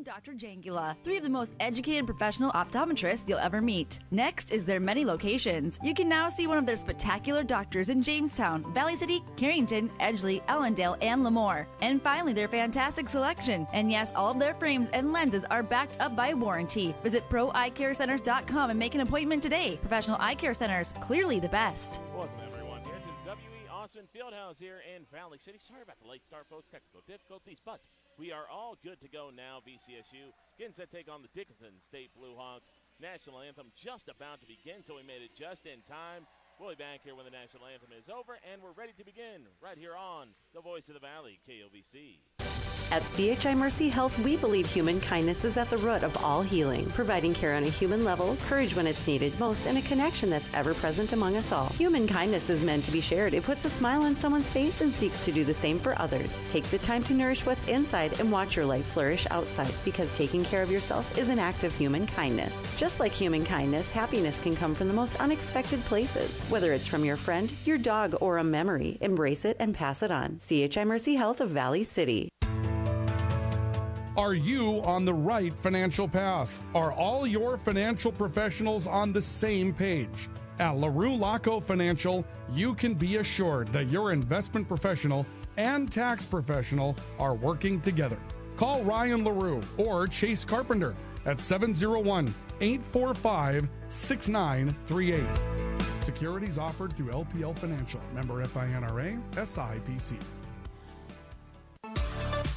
Dr. Jangula, 3 of the most educated professional optometrists you'll ever meet. Next is their many locations. You can now see one of their spectacular doctors in Jamestown, Valley City, Carrington, Edgeley, Ellendale, and Lemoore. And finally, their fantastic selection. And yes, all of their frames and lenses are backed up by warranty. Visit ProEyeCareCenters.com and make an appointment today. Professional Eye Care Centers, clearly the best. Welcome everyone here to the W.E. Osmond Fieldhouse here in Valley City. Sorry about the late start, folks. Technical difficulties, but we are all good to go now. VCSU getting set to take on the Dickinson State Blue Hawks. National anthem just about to begin, so we made it just in time. We'll be back here when the national anthem is over, and we're ready to begin right here on the Voice of the Valley, KOVC. At CHI Mercy Health, we believe human kindness is at the root of all healing, providing care on a human level, courage when it's needed most, and a connection that's ever present among us all. Human kindness is meant to be shared. It puts a smile on someone's face and seeks to do the same for others. Take the time to nourish what's inside and watch your life flourish outside, because taking care of yourself is an act of human kindness. Just like human kindness, happiness can come from the most unexpected places. Whether it's from your friend, your dog, or a memory, embrace it and pass it on. CHI Mercy Health of Valley City. Are you on the right financial path? Are all your financial professionals on the same page? At LaRue Laco Financial, you can be assured that your investment professional and tax professional are working together. Call Ryan LaRue or Chase Carpenter at 701-845-6938. Securities offered through LPL Financial. Member FINRA, SIPC.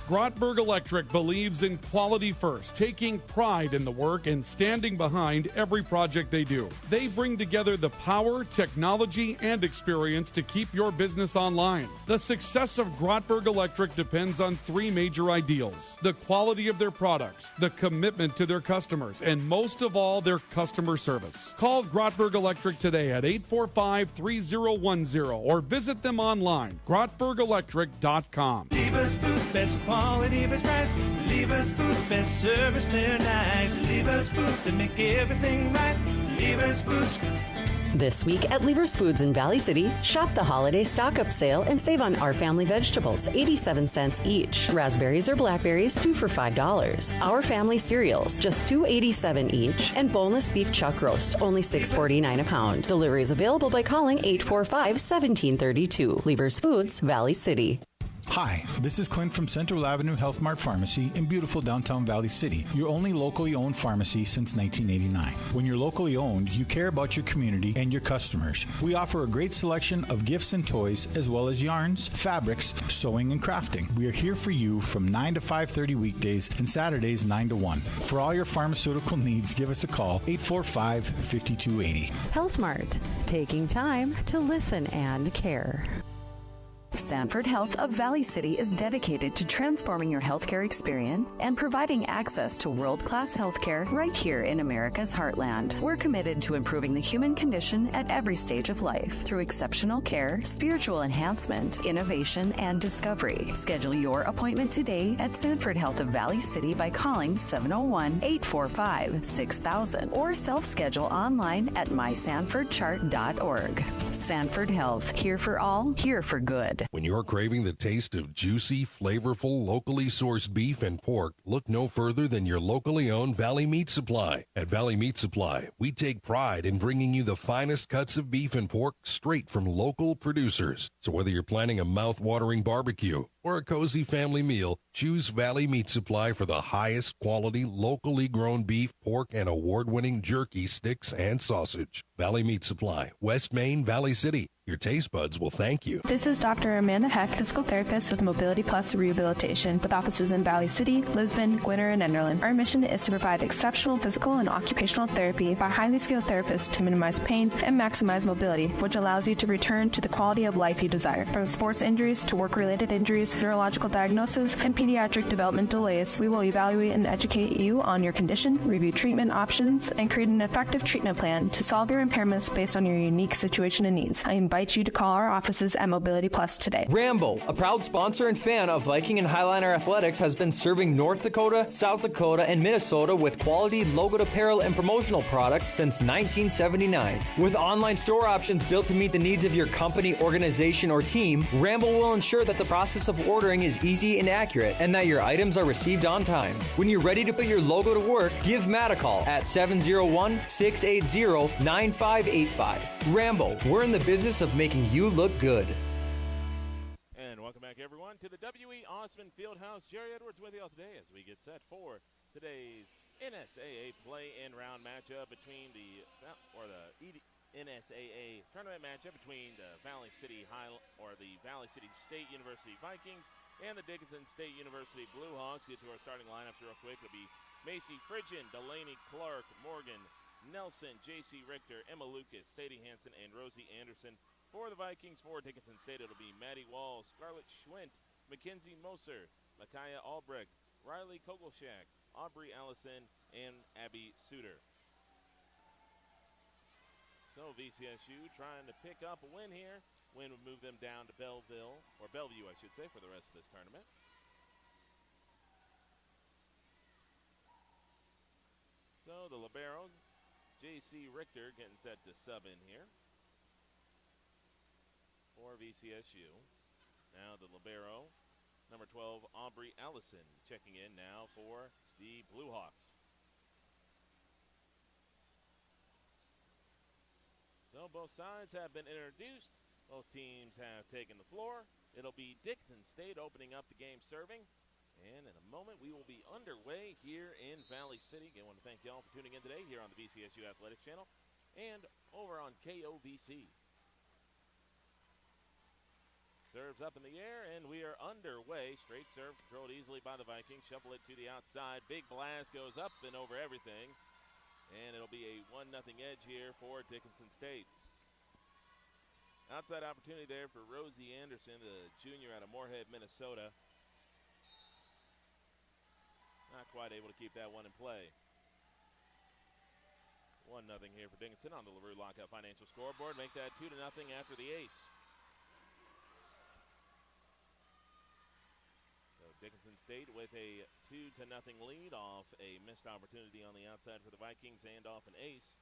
Grotberg Electric believes in quality first, taking pride in the work and standing behind every project they do. They bring together the power, technology, and experience to keep your business online. The success of Grotberg Electric depends on 3 major ideals: the quality of their products, the commitment to their customers, and most of all, their customer service. Call Grotberg Electric today at 845-3010 or visit them online, grotbergelectric.com. Lever's Foods, best quality, best price. Lever's Foods, best service, they're nice. Lever's Foods, they make everything right. Lever's Foods. This week at Lever's Foods in Valley City, shop the holiday stock-up sale and save on Our Family vegetables, 87 cents each. Raspberries or blackberries, 2 for $5. Our Family cereals, just $2.87 each. And boneless beef chuck roast, only $6.49 a pound. Delivery is available by calling 845-1732. Lever's Foods, Valley City. Hi, this is Clint from Central Avenue Health Mart Pharmacy in beautiful downtown Valley City, your only locally owned pharmacy since 1989. When you're locally owned, you care about your community and your customers. We offer a great selection of gifts and toys, as well as yarns, fabrics, sewing, and crafting. We are here for you from 9 to 5:30 weekdays and Saturdays 9 to 1. For all your pharmaceutical needs, give us a call, 845-5280. Health Mart, taking time to listen and care. Sanford Health of Valley City is dedicated to transforming your healthcare experience and providing access to world-class healthcare right here in America's heartland. We're committed to improving the human condition at every stage of life through exceptional care, spiritual enhancement, innovation, and discovery. Schedule your appointment today at Sanford Health of Valley City by calling 701-845-6000 or self-schedule online at mysanfordchart.org. Sanford Health, here for all, here for good. When you're craving the taste of juicy, flavorful, locally sourced beef and pork, look no further than your locally owned Valley Meat Supply. At Valley Meat Supply, we take pride in bringing you the finest cuts of beef and pork straight from local producers. So whether you're planning a mouth-watering barbecue or a cozy family meal, choose Valley Meat Supply for the highest quality, locally grown beef, pork, and award-winning jerky, sticks, and sausage. Valley Meat Supply, West Main, Valley City. Your taste buds will thank you. This is Dr. Amanda Heck, physical therapist with Mobility Plus Rehabilitation, with offices in Valley City, Lisbon, Gwinner, and Enderlin. Our mission is to provide exceptional physical and occupational therapy by highly skilled therapists to minimize pain and maximize mobility, which allows you to return to the quality of life you desire. From sports injuries to work-related injuries, neurological diagnosis, and pediatric development delays, we will evaluate and educate you on your condition, review treatment options, and create an effective treatment plan to solve your impairments based on your unique situation and needs. I invite you to call our offices at Mobility Plus today. Rambo, a proud sponsor and fan of Viking and Highliner Athletics, has been serving North Dakota, South Dakota, and Minnesota with quality logoed apparel and promotional products since 1979. With online store options built to meet the needs of your company, organization, or team, Rambo will ensure that the process of ordering is easy and accurate and that your items are received on time. When you're ready to put your logo to work, give Matt a call at 701-680-9585. Rambo, we're in the business of making you look good. And welcome back, everyone, to the W.E. Osmond Fieldhouse. Jerry Edwards with you all today as we get set for today's NSAA play-in round matchup between the NSAA tournament matchup between the Valley City State University Vikings and the Dickinson State University Blue Hawks. Get to our starting lineups real quick. It'll be Macy Pridgeon, Delaney Clark, Morgan Nelson, J.C. Richter, Emma Lucas, Sadie Hansen, and Rosie Anderson. For the Vikings, for Dickinson State, it'll be Maddie Wall, Scarlett Schwint, Mackenzie Moser, Micaiah Albrecht, Riley Kogelshak, Aubrey Allison, and Abby Suter. So VCSU trying to pick up a win here. Win would move them down to Bellevue, I should say, for the rest of this tournament. So the libero, J.C. Richter, getting set to sub in here for VCSU. Now the libero, number 12, Aubrey Allison, checking in now for the Blue Hawks. So both sides have been introduced. Both teams have taken the floor. It'll be Dickinson State opening up the game serving. And in a moment, we will be underway here in Valley City. Again, I want to thank you all for tuning in today here on the VCSU Athletics channel and over on KOVC. Serves up in the air, and we are underway. Straight serve controlled easily by the Vikings. Shuffle it to the outside. Big blast goes up and over everything. And it'll be a 1-0 edge here for Dickinson State. Outside opportunity there for Rosie Anderson, the junior out of Moorhead, Minnesota. Not quite able to keep that one in play. 1-0 here for Dickinson on the LaRue Lockout Financial scoreboard. Make that 2-0 after the ace. So Dickinson State with a 2-0 lead off a missed opportunity on the outside for the Vikings and off an ace.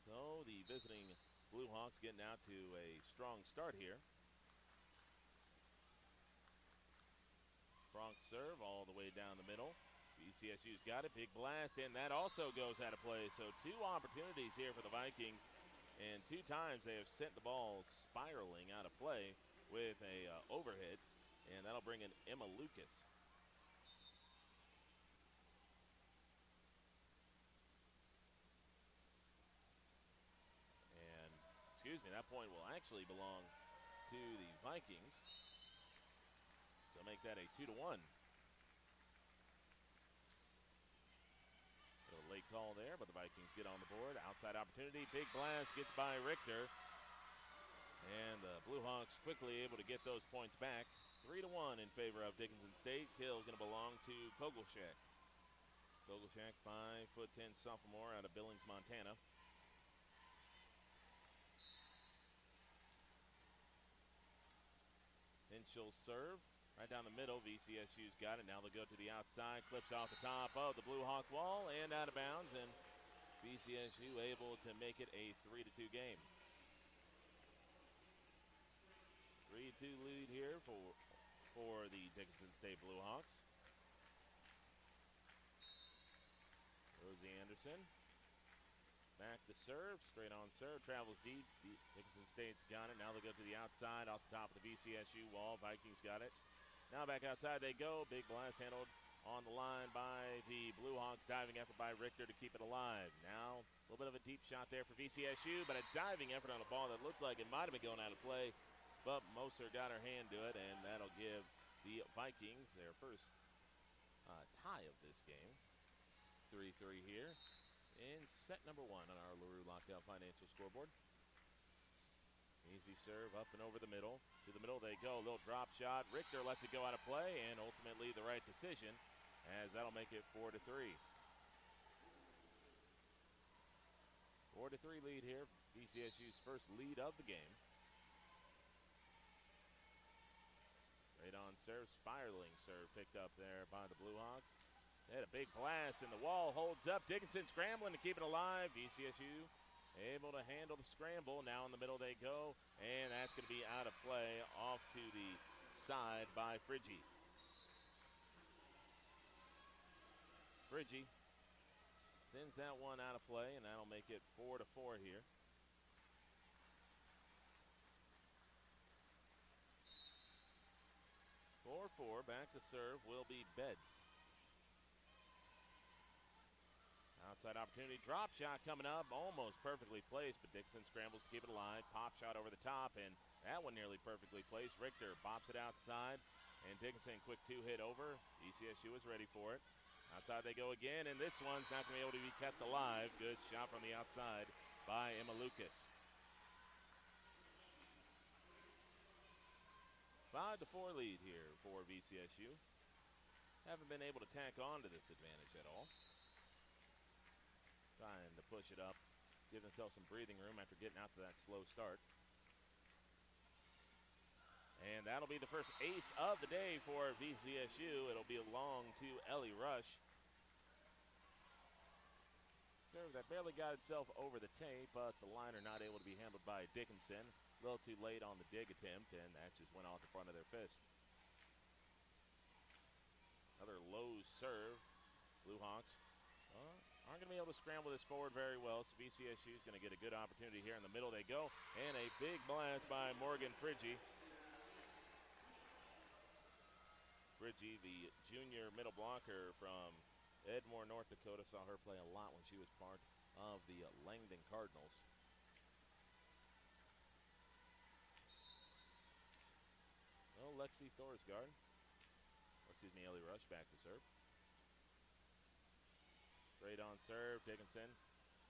So the visiting Blue Hawks getting out to a strong start here. Bronx serve all the way down the middle. VCSU's got it. Big blast, and that also goes out of play. So two opportunities here for the Vikings, and two times they have sent the ball spiraling out of play with a overhit, and that'll bring in Emma Lucas. And, excuse me, that point will actually belong to the Vikings. So make that a 2-1. So late call there, but the Vikings get on the board. Outside opportunity, big blast gets by Richter. And the Blue Hawks quickly able to get those points back. 3-1 in favor of Dickinson State. Kill is going to belong to Kogelshak. Kogelshak, 5'10" sophomore out of Billings, Montana. Henschel serve. Right down the middle, VCSU's got it. Now they'll go to the outside, clips off the top of the Blue Hawk wall and out of bounds, and VCSU able to make it a 3-2 game. 3-2 lead here for the Dickinson State Blue Hawks. Rosie Anderson. Back to serve, straight on serve, travels deep. Dickinson State's got it. Now they'll go to the outside off the top of the VCSU wall. Vikings got it. Now back outside they go. Big blast handled on the line by the Blue Hawks. Diving effort by Richter to keep it alive. Now a little bit of a deep shot there for VCSU, but a diving effort on a ball that looked like it might have been going out of play. But Moser got her hand to it, and that'll give the Vikings their first tie of this game. 3-3 here in set number 1 on our LaRue Lockout Financial scoreboard. Easy serve up and over the middle. To the middle they go. A little drop shot. Richter lets it go out of play, and ultimately the right decision, as that'll make it 4-3. 4-3 lead here. VCSU's first lead of the game. Right on serve. Spiraling serve picked up there by the Blue Hawks. They had a big blast, and the wall holds up. Dickinson scrambling to keep it alive. VCSU able to handle the scramble. Now in the middle they go, and that's going to be out of play off to the outside by Friggi. Friggi sends that one out of play, and that'll make it 4-4 here. Back to serve will be Beds. Outside opportunity, drop shot coming up, almost perfectly placed, but Dixon scrambles to keep it alive. Pop shot over the top, and that one nearly perfectly placed. Richter bops it outside, and Dickinson quick two-hit over. VCSU is ready for it. Outside they go again, and this one's not going to be able to be kept alive. Good shot from the outside by Emma Lucas. 5-4 lead here for VCSU. Haven't been able to tack on to this advantage at all. Trying to push it up, give themselves some breathing room after getting out to that slow start. And that'll be the first ace of the day for VCSU. It'll be long to Ellie Rush. Serve that barely got itself over the tape, but the liner not able to be handled by Dickinson. A little too late on the dig attempt, and that just went off the front of their fist. Another low serve. Blue Hawks aren't going to be able to scramble this forward very well, so VCSU is going to get a good opportunity here. In the middle they go, and a big blast by Morgan Friggi. Friggi, the junior middle blocker from Edmore, North Dakota. Saw her play a lot when she was part of the Langdon Cardinals. Oh, Lexi Thorsgaard. Ellie Rush back to serve. Straight on serve, Dickinson.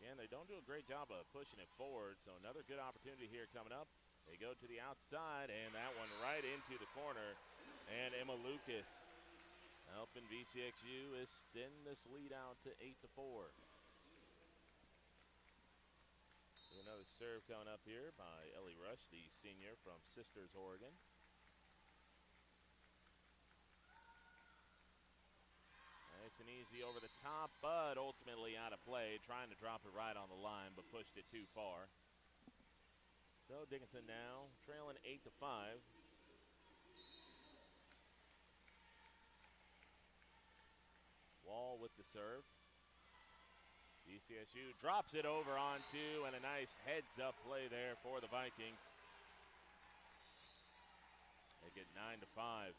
Again, they don't do a great job of pushing it forward, so another good opportunity here coming up. They go to the outside, and that one right into the corner. And Emma Lucas helping VCSU extend this lead out to 8-4. Another serve coming up here by Ellie Rush, the senior from Sisters, Oregon. Nice and easy over the top, but ultimately out of play. Trying to drop it right on the line, but pushed it too far. So Dickinson now trailing 8-5. Wall with the serve. VCSU drops it over on two, and a nice heads-up play there for the Vikings. They get 9-5.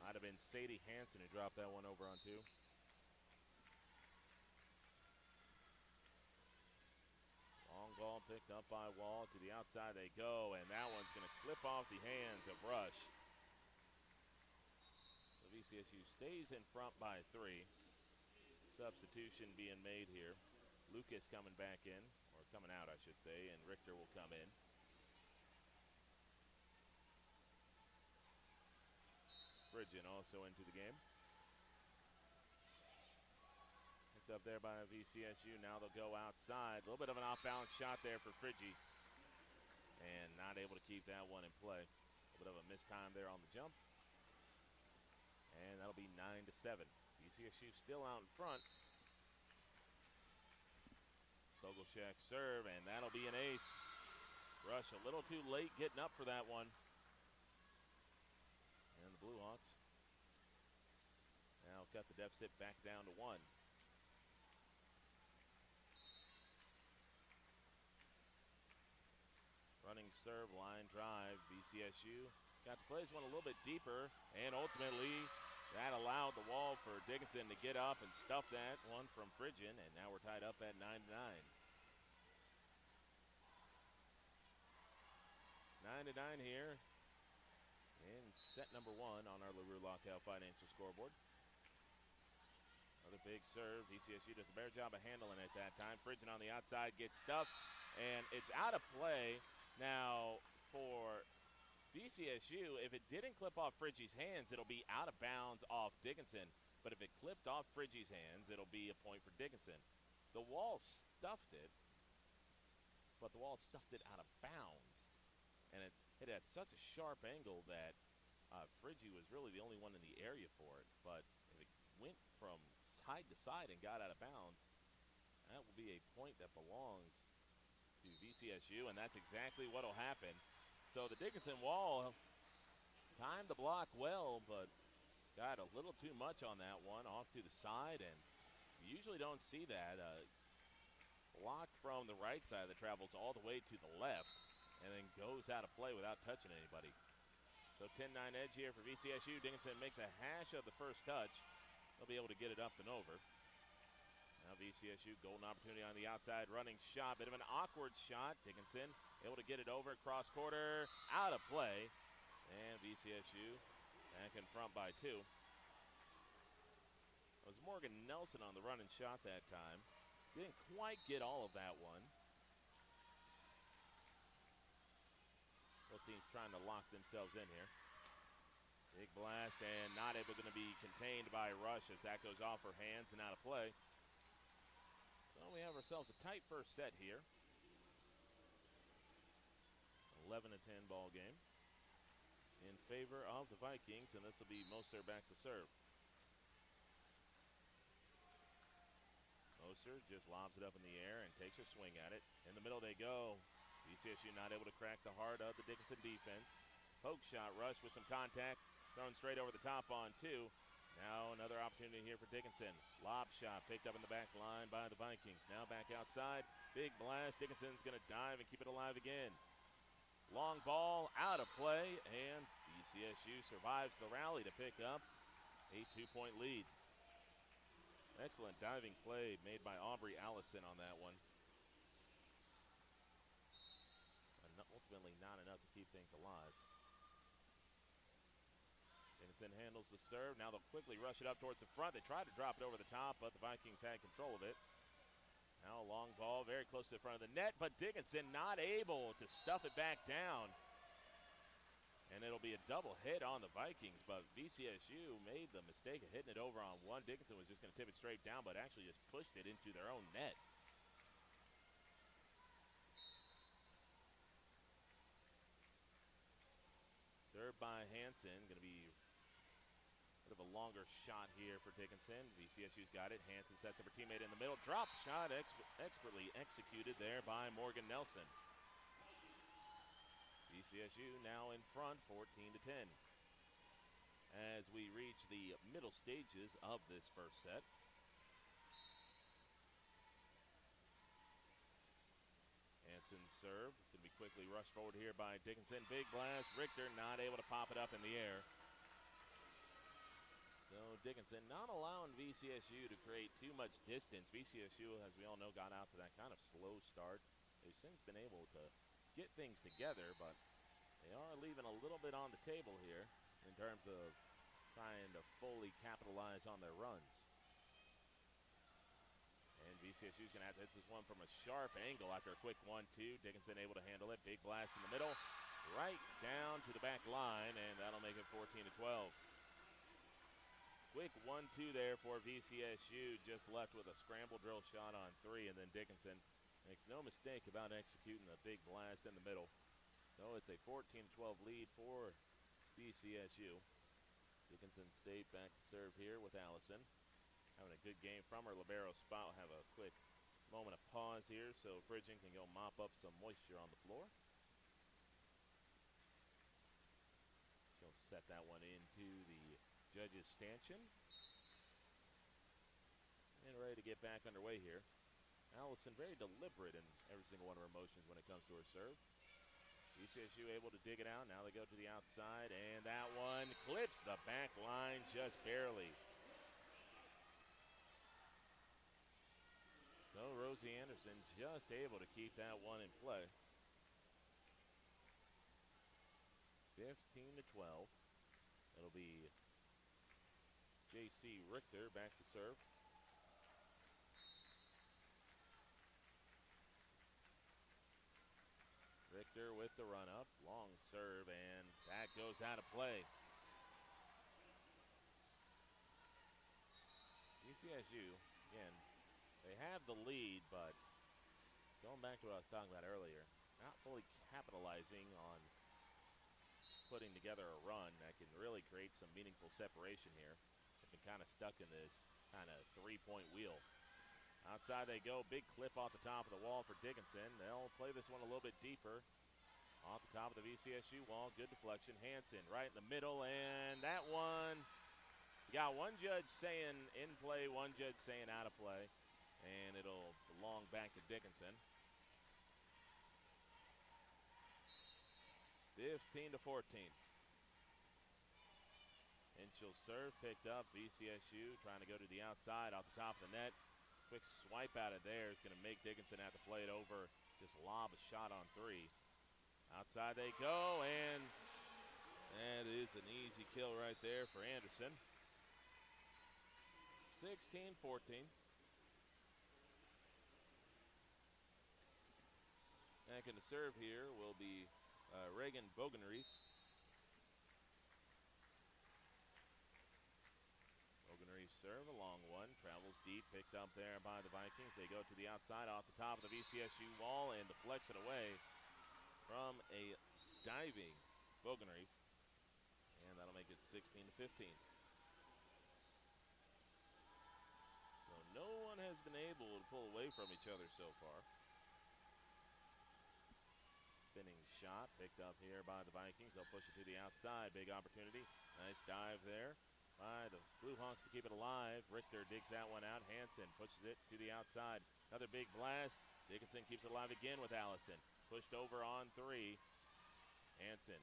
Might have been Sadie Hansen who dropped that one over on two. Long ball picked up by Wall. To the outside they go, and that one's going to clip off the hands of Rush. So VCSU stays in front by 3. Substitution being made here. Lucas coming back in, or coming out, I should say, and Richter will come in. Bridgen also into the game. Picked up there by VCSU. Now they'll go outside. A little bit of an off-balance shot there for Friggi. And not able to keep that one in play. A little bit of a missed time there on the jump. And that'll be 9-7. VCSU still out in front. Vogelchek serve, and that'll be an ace. Rush a little too late getting up for that one. And the Blue Hawks now cut the deficit back down to 1. Running serve, line drive. VCSU got to play this one a little bit deeper, and ultimately that allowed the Wall for Dickinson to get up and stuff that one from Bridgen, and now we're tied up at 9-9. 9-9 here in set number 1 on our LaRue Lockout Financial scoreboard. Another big serve. VCSU does a better job of handling it that time. Bridgen on the outside gets stuffed, and it's out of play. Now, for VCSU, if it didn't clip off Friggi's hands, it'll be out of bounds off Dickinson. But if it clipped off Friggi's hands, it'll be a point for Dickinson. The Wall stuffed it, but the Wall stuffed it out of bounds. And it hit at such a sharp angle that Friggi was really the only one in the area for it. But if it went from side to side and got out of bounds, that will be a point that belongs to VCSU, and that's exactly what will happen. So the Dickinson wall timed the block well, but got a little too much on that one off to the side, and you usually don't see that. Block from the right side that travels all the way to the left and then goes out of play without touching anybody. So 10-9 edge here for VCSU. Dickinson makes a hash of the first touch. They'll be able to get it up and over. Now VCSU, golden opportunity on the outside, running shot, bit of an awkward shot. Dickinson able to get it over, cross quarter, out of play. And VCSU back in front by 2. It was Morgan Nelson on the running shot that time. Didn't quite get all of that one. Both teams trying to lock themselves in here. Big blast and not able to be contained by Rush as that goes off her hands and out of play. So we have ourselves a tight first set here. 11-10 ball game in favor of the Vikings, and this will be Moser back to serve. Moser just lobs it up in the air and takes a swing at it. In the middle they go. VCSU not able to crack the heart of the Dickinson defense. Poke shot, Rush with some contact, thrown straight over the top on 2. Now another opportunity here for Dickinson. Lob shot picked up in the back line by the Vikings. Now back outside, big blast. Dickinson's gonna dive and keep it alive again. Long ball out of play, and VCSU survives the rally to pick up a 2-point lead. Excellent diving play made by Aubrey Allison on that one. And ultimately not enough to keep things alive. Dickinson handles the serve. Now they'll quickly rush it up towards the front. They tried to drop it over the top, but the Vikings had control of it. Now a long ball very close to the front of the net, but Dickinson not able to stuff it back down. And it'll be a double hit on the Vikings, but VCSU made the mistake of hitting it over on one. Dickinson was just going to tip it straight down, but actually just pushed it into their own net. Served by Hansen, going to be a bit of a longer shot here for Dickinson. VCSU's got it. Hansen sets up her teammate in the middle. Drop shot expertly executed there by Morgan Nelson. VCSU now in front, 14-10. As we reach the middle stages of this first set. Hansen's serve going to be quickly rushed forward here by Dickinson. Big blast. Richter not able to pop it up in the air. So Dickinson not allowing VCSU to create too much distance. VCSU, as we all know, got out to that kind of slow start. They've since been able to get things together, but they are leaving a little bit on the table here in terms of trying to fully capitalize on their runs. And VCSU's going to have to hit this one from a sharp angle after a quick 1-2. Dickinson able to handle it. Big blast in the middle, right down to the back line, and that'll make it 14-12. Quick 1-2 there for VCSU, just left with a scramble drill shot on 3, and then Dickinson makes no mistake about executing a big blast in the middle. So it's a 14-12 lead for VCSU. Dickinson State back to serve here with Allison. Having a good game from her libero spot. We'll have a quick moment of pause here so Bridgen can go mop up some moisture on the floor. She'll set that one into the judges' stanchion. And ready to get back underway here. Allison very deliberate in every single one of her motions when it comes to her serve. VCSU able to dig it out. Now they go to the outside, and that one clips the back line just barely. So Rosie Anderson just able to keep that one in play. 15-12. It'll be J.C. Richter back to serve. Richter with the run up, long serve, and that goes out of play. VCSU, again, they have the lead, but going back to what I was talking about earlier, not fully capitalizing on putting together a run that can really create some meaningful separation here. They've been kind of stuck in this kind of three-point wheel. Outside they go. Big clip off the top of the wall for Dickinson. They'll play this one a little bit deeper. Off the top of the VCSU wall. Good deflection. Hansen right in the middle. And that one, you got one judge saying in play, one judge saying out of play. And it'll belong back to Dickinson. 15-14. And she'll serve, picked up. VCSU trying to go to the outside off the top of the net. Quick swipe out of there is going to make Dickinson have to play it over. Just lob a shot on three. Outside they go, and that is an easy kill right there for Anderson. 16-14. Back in the serve here will be Reagan Bogenreith. Bogenreith serve, a long one, travels deep, picked up there by the Vikings. They go to the outside off the top of the VCSU wall and deflects it away from a diving Bogenreith. And that'll make it 16-15. So no one has been able to pull away from each other so far. Spinning shot picked up here by the Vikings. They'll push it to the outside. Big opportunity. Nice dive there by the Blue Hawks to keep it alive. Richter digs that one out. Hansen pushes it to the outside. Another big blast. Dickinson keeps it alive again with Allison. Pushed over on three. Hansen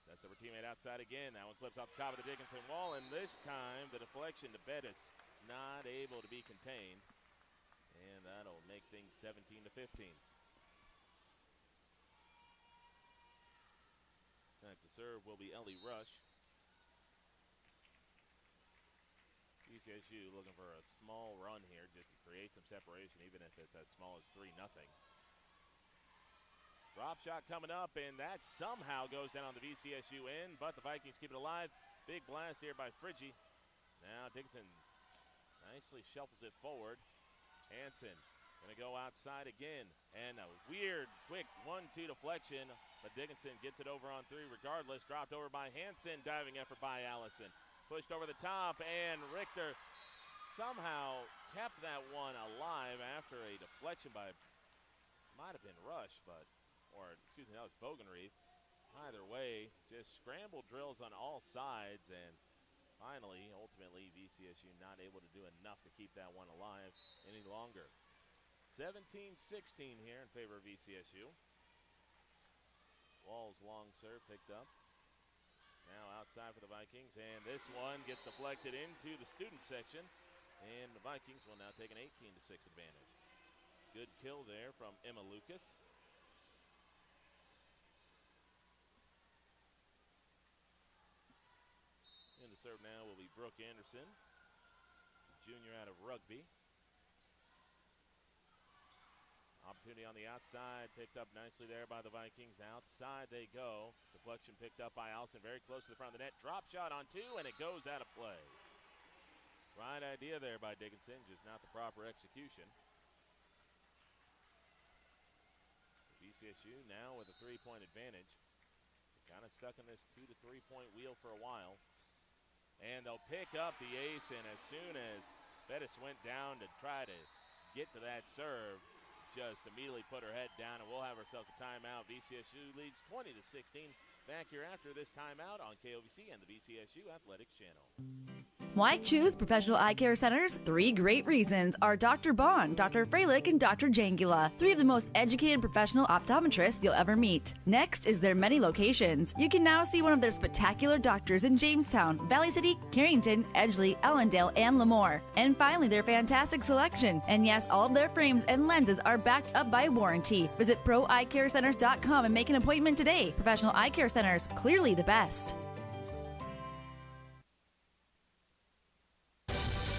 sets up her teammate outside again. That one clips off the top of the Dickinson wall, and this time the deflection to Bettis not able to be contained. And that'll make things 17-15. Back to serve will be Ellie Rush. VCSU looking for a small run here just to create some separation, even if it's as small as 3-0. Drop shot coming up, and that somehow goes down on the VCSU end, but the Vikings keep it alive. Big blast here by Friggi. Now Dickinson nicely shuffles it forward. Hansen going to go outside again, and a weird, quick 1-2 deflection, but Dickinson gets it over on three regardless. Dropped over by Hansen, diving effort by Allison. Pushed over the top, and Richter somehow kept that one alive after a deflection by, might have been Rush, but, or excuse me, that was Bogenreith. Either way, just scramble drills on all sides, and finally, ultimately, VCSU not able to do enough to keep that one alive any longer. 17-16 here in favor of VCSU. Wall's long serve picked up. Now outside for the Vikings, and this one gets deflected into the student section, and the Vikings will now take an 18-6 advantage. Good kill there from Emma Lucas. In the serve now will be Brooke Anderson, junior out of Rugby. Opportunity on the outside, picked up nicely there by the Vikings. Outside they go. Deflection picked up by Allison, very close to the front of the net. Drop shot on two, and it goes out of play. Right idea there by Dickinson, just not the proper execution. VCSU now with a 3-point advantage. Kind of stuck in this 2 to 3 point wheel for a while. And they'll pick up the ace, and as soon as Bettis went down to try to get to that serve, just immediately put her head down, and we'll have ourselves a timeout. VCSU leads 20-16. Back here after this timeout on KOVC and the VCSU Athletics Channel. Why choose Professional Eye Care Centers? 3 great reasons are Dr. Bond, Dr. Freilich, and Dr. Jangula. 3 of the most educated professional optometrists you'll ever meet. Next is their many locations. You can now see one of their spectacular doctors in Jamestown, Valley City, Carrington, Edgeley, Ellendale, and Lemoore. And finally, their fantastic selection. And yes, all of their frames and lenses are backed up by warranty. Visit ProEyeCareCenters.com and make an appointment today. Professional Eye Care Centers, clearly the best.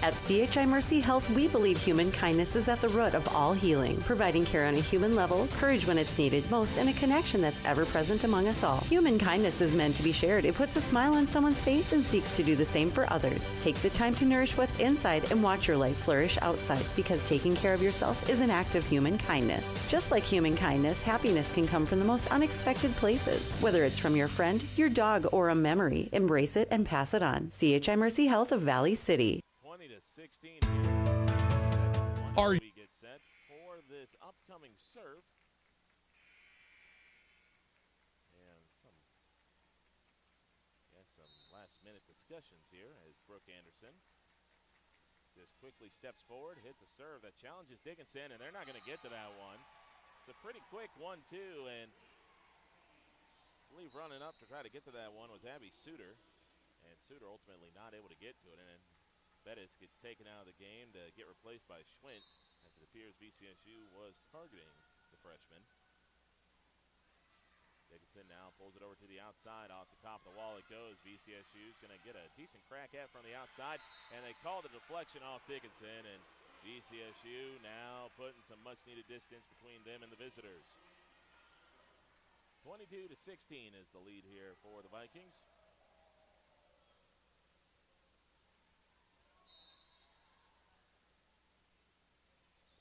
At CHI Mercy Health, we believe human kindness is at the root of all healing, providing care on a human level, courage when it's needed most, and a connection that's ever present among us all. Human kindness is meant to be shared. It puts a smile on someone's face and seeks to do the same for others. Take the time to nourish what's inside and watch your life flourish outside, because taking care of yourself is an act of human kindness. Just like human kindness, happiness can come from the most unexpected places. Whether it's from your friend, your dog, or a memory, embrace it and pass it on. CHI Mercy Health of Valley City. 20-16. Are we get this upcoming serve. And some last-minute discussions here as Brooke Anderson just quickly steps forward, hits a serve that challenges Dickinson, and they're not going to get to that one. It's a pretty quick 1-2, and I believe running up to try to get to that one was Abby Suter, and Suter ultimately not able to get to it, and Bettis gets taken out of the game to get replaced by Schwint, as it appears VCSU was targeting the freshman. Dickinson now pulls it over to the outside. Off the top of the wall it goes. VCSU's going to get a decent crack at from the outside, and they call the deflection off Dickinson, and VCSU now putting some much-needed distance between them and the visitors. 22-16 is the lead here for the Vikings.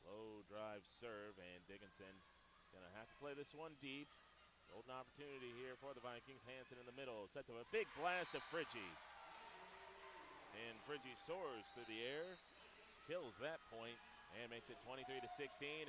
Low drive serve, and Dickinson going to have to play this one deep. Golden opportunity here for the Vikings. Hansen in the middle, sets up a big blast of Friggy. And Friggy soars through the air, kills that point, and makes it 23-16,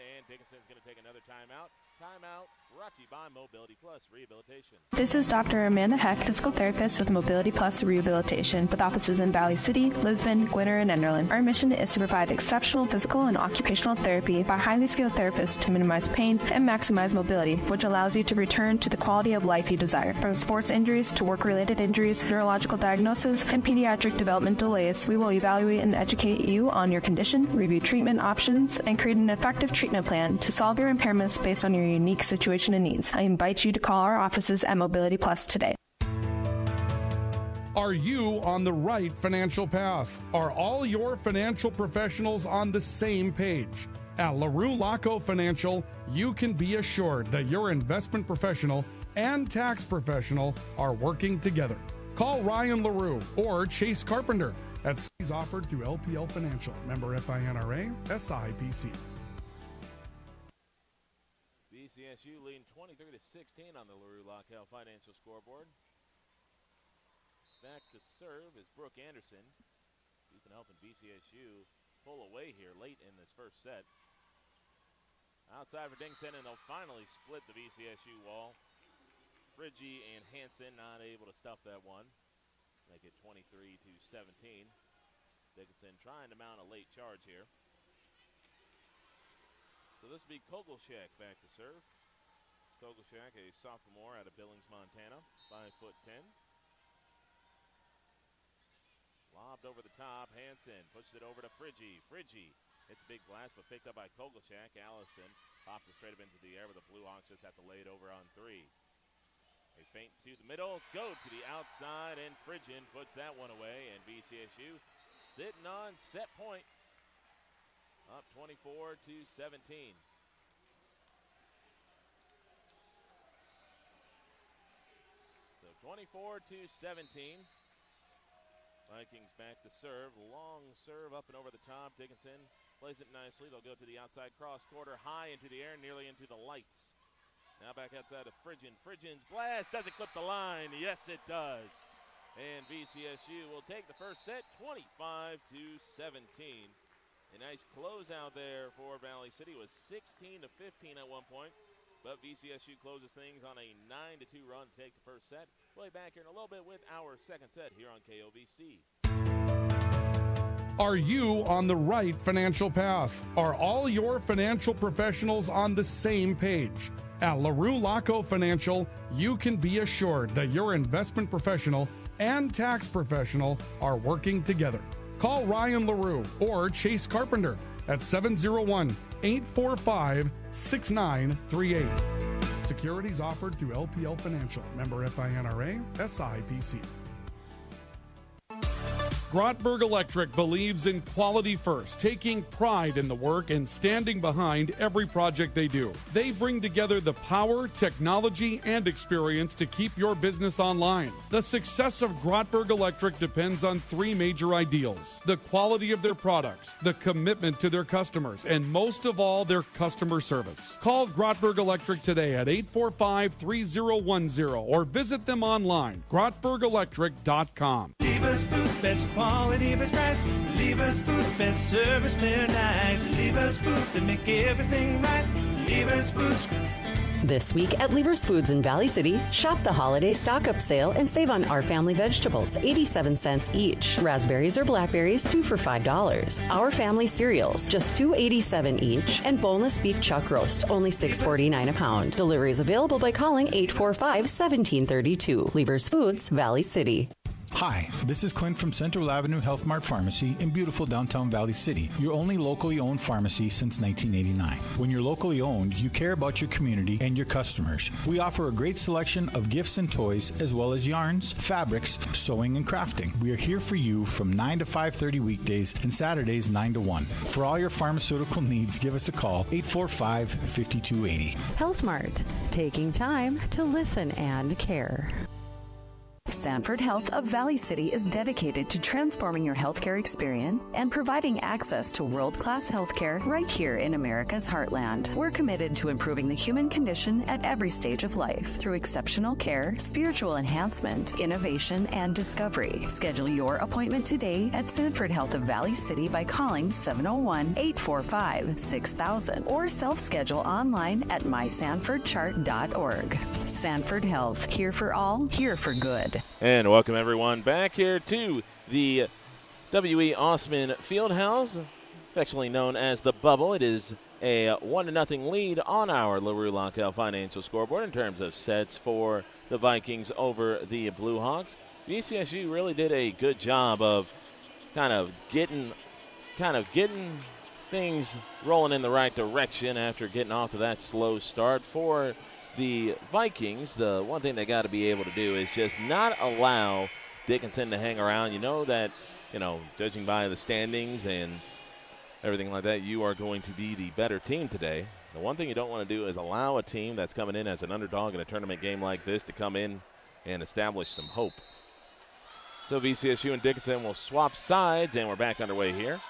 and Dickinson's going to take another timeout. Timeout brought to you by Mobility Plus Rehabilitation. This is Dr. Amanda Heck, physical therapist with Mobility Plus Rehabilitation, with offices in Valley City, Lisbon, Gwinner, and Enderlin. Our mission is to provide exceptional physical and occupational therapy by highly skilled therapists to minimize pain and maximize mobility, which allows you to return to the quality of life you desire. From sports injuries to work-related injuries, neurological diagnosis, and pediatric development delays, we will evaluate and educate you on your condition, review treatment options, and create an effective treatment plan to solve your impairments based on your unique situation and needs. I invite you to call our offices at Mobility Plus today. Are you on the right financial path? Are all your financial professionals on the same page? At LaRue Laco Financial, you can be assured that your investment professional and tax professional are working together. Call Ryan LaRue or Chase Carpenter at C's offered through LPL Financial. Member FINRA, SIPC. VCSU leading 23-16 on the LaRue Lockout Financial scoreboard. Back to serve is Brooke Anderson. She's been helping VCSU pull away here late in this first set. Outside for Dickinson, and they'll finally split the VCSU wall. Friggy and Hansen not able to stuff that one. Make it 23-17. Dickinson trying to mount a late charge here. So this will be Kogelshek back to serve. Kogelshek, a sophomore out of Billings, Montana, 5'10". Lobbed over the top. Hansen pushes it over to Friggy. Friggy hits a big blast, but picked up by Kogelshek. Allison pops it straight up into the air, but the Blue Hawks just have to lay it over on three. They feint to the middle, go to the outside, and Phrygian puts that one away, and VCSU sitting on set point. Up 24-17. So 24-17. Vikings back to serve. Long serve up and over the top. Dickinson plays it nicely. They'll go to the outside cross quarter, high into the air, nearly into the lights. Now back outside of Phrygian. Phrygian's blast doesn't clip the line. Yes, it does. And VCSU will take the first set 25-17. A nice closeout there for Valley City. It was 16-15 at one point, but VCSU closes things on a 9-2 run to take the first set. We'll be back here in a little bit with our second set here on KOVC. Are you on the right financial path? Are all your financial professionals on the same page? At LaRue Laco Financial, you can be assured that your investment professional and tax professional are working together. Call Ryan LaRue or Chase Carpenter at 701-845-6938. Securities offered through LPL Financial. Member FINRA, SIPC. Grotberg Electric believes in quality first, taking pride in the work and standing behind every project they do. They bring together the power, technology, and experience to keep your business online. The success of Grotberg Electric depends on three major ideals: the quality of their products, the commitment to their customers, and most of all, their customer service. Call Grotberg Electric today at 845-3010 or visit them online, grotbergelectric.com. Leave us food best quality, best price. Lever's Foods, best service, they're nice. Lever's Foods, they make everything right. Lever's Foods. This week at Lever's Foods in Valley City, shop the holiday stock-up sale and save on Our Family vegetables, 87 cents each. Raspberries or blackberries, 2 for $5. Our Family cereals, just $2.87 each. And boneless beef chuck roast, only $6.49 a pound. Delivery is available by calling 845-1732. Lever's Foods, Valley City. Hi, this is Clint from Central Avenue Health Mart Pharmacy in beautiful downtown Valley City, your only locally owned pharmacy since 1989. When you're locally owned, you care about your community and your customers. We offer a great selection of gifts and toys, as well as yarns, fabrics, sewing, and crafting. We are here for you from 9 to 5:30 weekdays and Saturdays 9 to 1. For all your pharmaceutical needs, give us a call, 845-5280. Health Mart, taking time to listen and care. Sanford Health of Valley City is dedicated to transforming your healthcare experience and providing access to world-class healthcare right here in America's heartland. We're committed to improving the human condition at every stage of life through exceptional care, spiritual enhancement, innovation, and discovery. Schedule your appointment today at Sanford Health of Valley City by calling 701-845-6000 or self-schedule online at mysanfordchart.org. Sanford Health, here for all, here for good. And welcome everyone back here to the W.E. Osman Fieldhouse, affectionately known as the Bubble. It is a 1-0 lead on our LaRue Lockout Financial scoreboard in terms of sets for the Vikings over the Blue Hawks. VCSU really did a good job of kind of getting things rolling in the right direction after getting off to that slow start. For the Vikings, the one thing they got to be able to do is just not allow Dickinson to hang around. You know that, judging by the standings and everything like that, you are going to be the better team today. The one thing you don't want to do is allow a team that's coming in as an underdog in a tournament game like this to come in and establish some hope. So VCSU and Dickinson will swap sides, and we're back underway here.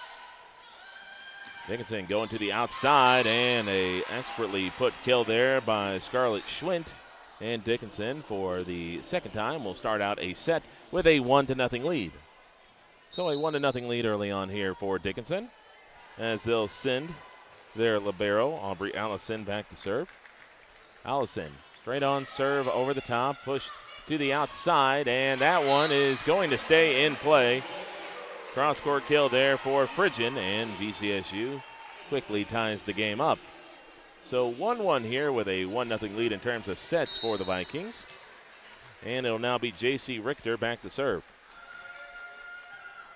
Dickinson going to the outside, and a expertly put kill there by Scarlett Schwint. And Dickinson, for the second time, will start out a set with a 1-0 lead. So a 1-0 lead early on here for Dickinson, as they'll send their libero, Aubrey Allison, back to serve. Allison, straight on serve over the top, pushed to the outside, and that one is going to stay in play. Cross-court kill there for Phrygian, and VCSU quickly ties the game up. So 1-1 here with a 1-0 lead in terms of sets for the Vikings. And it'll now be J.C. Richter back to serve.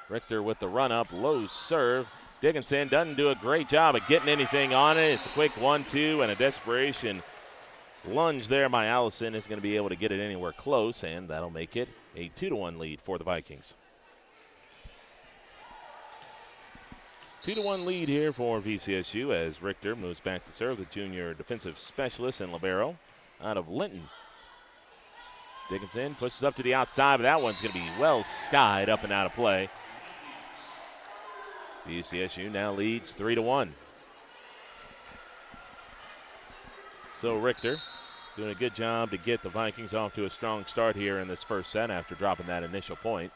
Richter with the run-up, low serve. Dickinson doesn't do a great job of getting anything on it. It's a quick 1-2 and a desperation lunge there by Allison. Is going to be able to get it anywhere close, and that'll make it a 2-1 lead for the Vikings. 2-1 lead here for VCSU as Richter moves back to serve, the junior defensive specialist and libero out of Linton. Dickinson pushes up to the outside, but that one's going to be well skied up and out of play. VCSU now leads 3-1. So Richter doing a good job to get the Vikings off to a strong start here in this first set after dropping that initial point.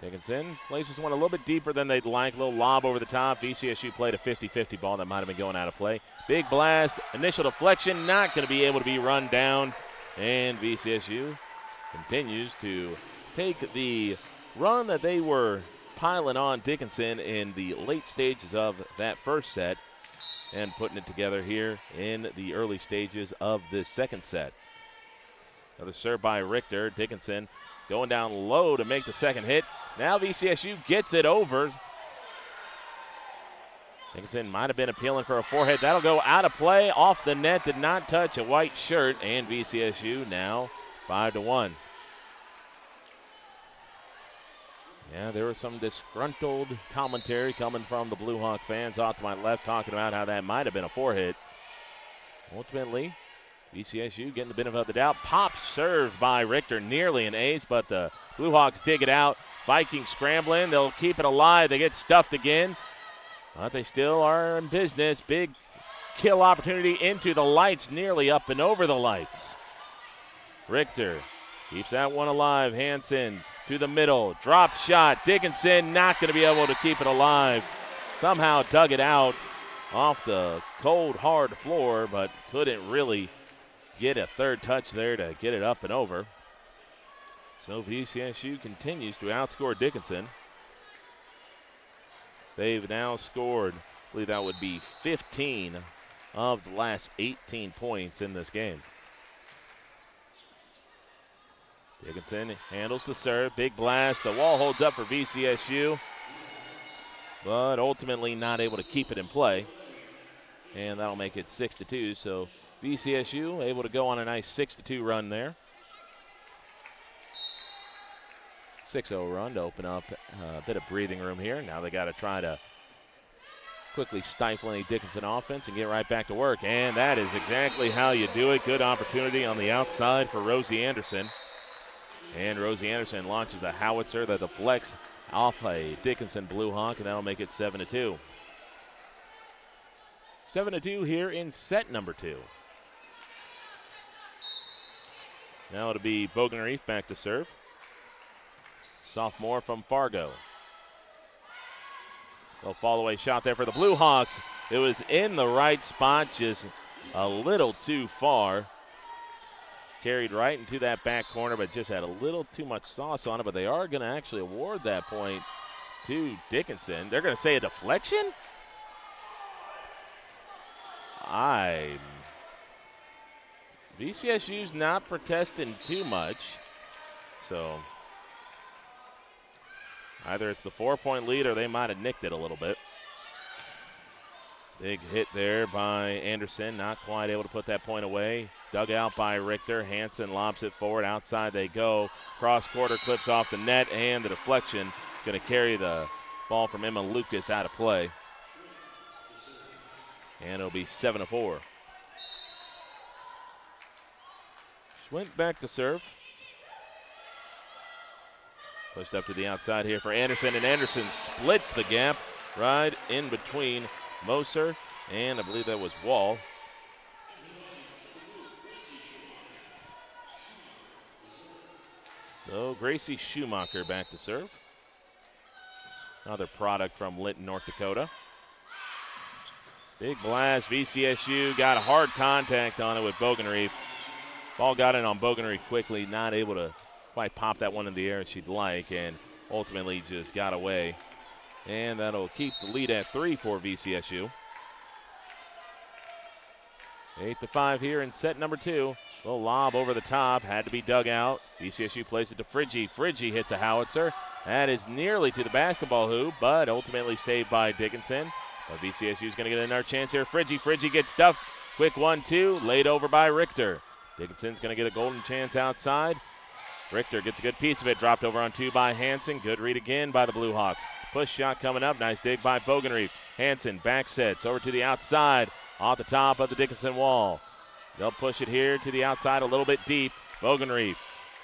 Dickinson places one a little bit deeper than they'd like. A little lob over the top. VCSU played a 50-50 ball that might have been going out of play. Big blast, initial deflection, not going to be able to be run down. And VCSU continues to take the run that they were piling on Dickinson in the late stages of that first set and putting it together here in the early stages of this second set. Another serve by Richter. Dickinson going down low to make the second hit. Now VCSU gets it over. Dickinson might have been appealing for a forehit. That'll go out of play, off the net, did not touch a white shirt, and VCSU now 5-1. Yeah, there was some disgruntled commentary coming from the Blue Hawk fans off to my left, talking about how that might have been a forehit. Ultimately, VCSU getting the benefit of the doubt. Pop serve by Richter, nearly an ace, but the Blue Hawks dig it out. Vikings scrambling. They'll keep it alive. They get stuffed again, but they still are in business. Big kill opportunity into the lights, nearly up and over the lights. Richter keeps that one alive. Hansen to the middle. Drop shot. Dickinson not going to be able to keep it alive. Somehow dug it out off the cold, hard floor, but couldn't really get a third touch there to get it up and over. So VCSU continues to outscore Dickinson. They've now scored, I believe that would be 15 of the last 18 points in this game. Dickinson handles the serve. Big blast. The wall holds up for VCSU, but ultimately not able to keep it in play. And that'll make it 6-2. So VCSU able to go on a nice 6-2 run there. 6-0 run to open up a bit of breathing room here. Now they got to try to quickly stifle any Dickinson offense and get right back to work. And that is exactly how you do it. Good opportunity on the outside for Rosie Anderson. And Rosie Anderson launches a howitzer that deflects off a Dickinson Blue Hawk, and that'll make it 7-2. 7-2 here in set number 2. Now it'll be Bogenreef back to serve. Sophomore from Fargo. They'll fall away shot there for the Blue Hawks. It was in the right spot, just a little too far. Carried right into that back corner, but just had a little too much sauce on it. But they are going to actually award that point to Dickinson. They're going to say a deflection? VCSU's not protesting too much. So either it's the 4-point lead or they might have nicked it a little bit. Big hit there by Anderson, not quite able to put that point away. Dug out by Richter. Hansen lobs it forward. Outside they go. Cross quarter clips off the net, and the deflection going to carry the ball from Emma Lucas out of play. And it'll be 7-4. Schwint back to serve. Pushed up to the outside here for Anderson, and Anderson splits the gap right in between Moser and I believe that was Wall. So Gracie Schumacher back to serve. Another product from Linton, North Dakota. Big blast. VCSU got a hard contact on it with Bogenreef. Ball got in on Bogenreef quickly, not able to quite pop that one in the air as she'd like, and ultimately just got away. And that'll keep the lead at 3 for VCSU. 8-5 here in set number 2. Little lob over the top, had to be dug out. VCSU plays it to Friggi. Friggi hits a howitzer. That is nearly to the basketball hoop, but ultimately saved by Dickinson. But VCSU is going to get another chance here. Friggi gets stuffed. Quick 1-2, laid over by Richter. Dickinson's going to get a golden chance outside. Richter gets a good piece of it, dropped over on 2 by Hansen. Good read again by the Blue Hawks. Push shot coming up, nice dig by Bogenreef. Hansen back sets over to the outside, off the top of the Dickinson wall. They'll push it here to the outside a little bit deep. Bogenreef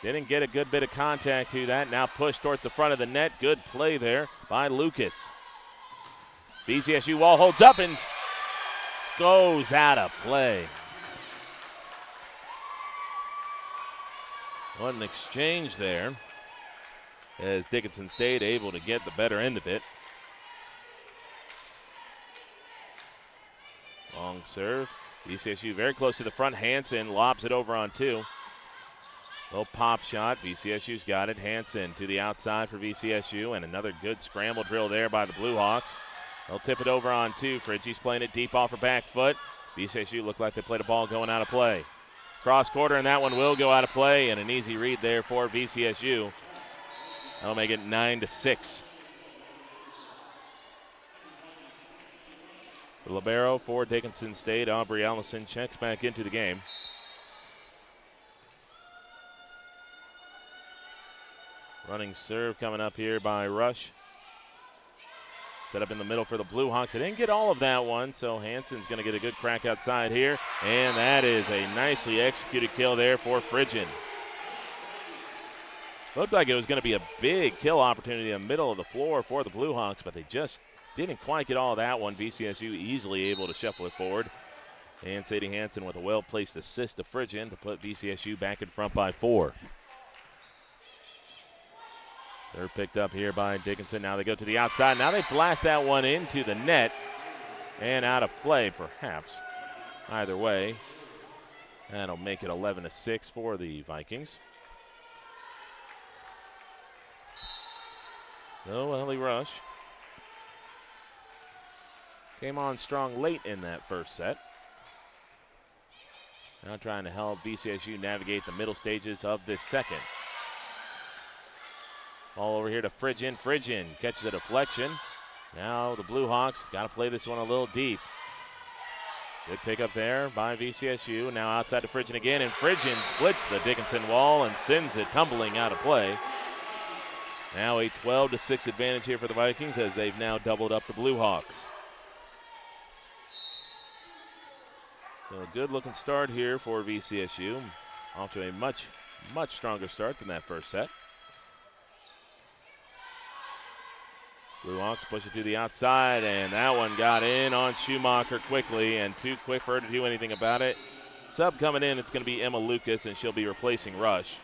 didn't get a good bit of contact to that. Now push towards the front of the net. Good play there by Lucas. VCSU wall holds up and goes out of play. What an exchange there, as Dickinson State able to get the better end of it. Long serve. VCSU very close to the front. Hansen lobs it over on 2. Little pop shot. VCSU's got it. Hansen to the outside for VCSU, and another good scramble drill there by the Blue Hawks. They'll tip it over on 2. Friggi's playing it deep off her back foot. VCSU looked like they played a ball going out of play. Cross quarter, and that one will go out of play, and an easy read there for VCSU. That'll make it 9-6. The libero for Dickinson State, Aubrey Ellison, checks back into the game. Running serve coming up here by Rush. Set up in the middle for the Blue Hawks. They didn't get all of that one, so Hansen's going to get a good crack outside here. And that is a nicely executed kill there for Friggen. Looked like it was going to be a big kill opportunity in the middle of the floor for the Blue Hawks, but they just didn't quite get all of that one. VCSU easily able to shuffle it forward. And Sadie Hansen with a well-placed assist to Friggen to put VCSU back in front by 4. Serve picked up here by Dickinson. Now they go to the outside. Now they blast that one into the net and out of play, perhaps. Either way, that'll make it 11-6 for the Vikings. So Ellie Rush came on strong late in that first set. Now trying to help VCSU navigate the middle stages of this second. Ball over here to Phrygian. Phrygian catches a deflection. Now the Blue Hawks got to play this one a little deep. Good pickup there by VCSU. Now outside to Phrygian again, and Phrygian splits the Dickinson wall and sends it tumbling out of play. Now a 12-6 advantage here for the Vikings as they've now doubled up the Blue Hawks. So a good-looking start here for VCSU. Off to a much stronger start than that first set. Blue Hawks push it to the outside, and that one got in on Schumacher quickly, and too quick for her to do anything about it. Sub coming in, it's going to be Emma Lucas, and she'll be replacing Rush.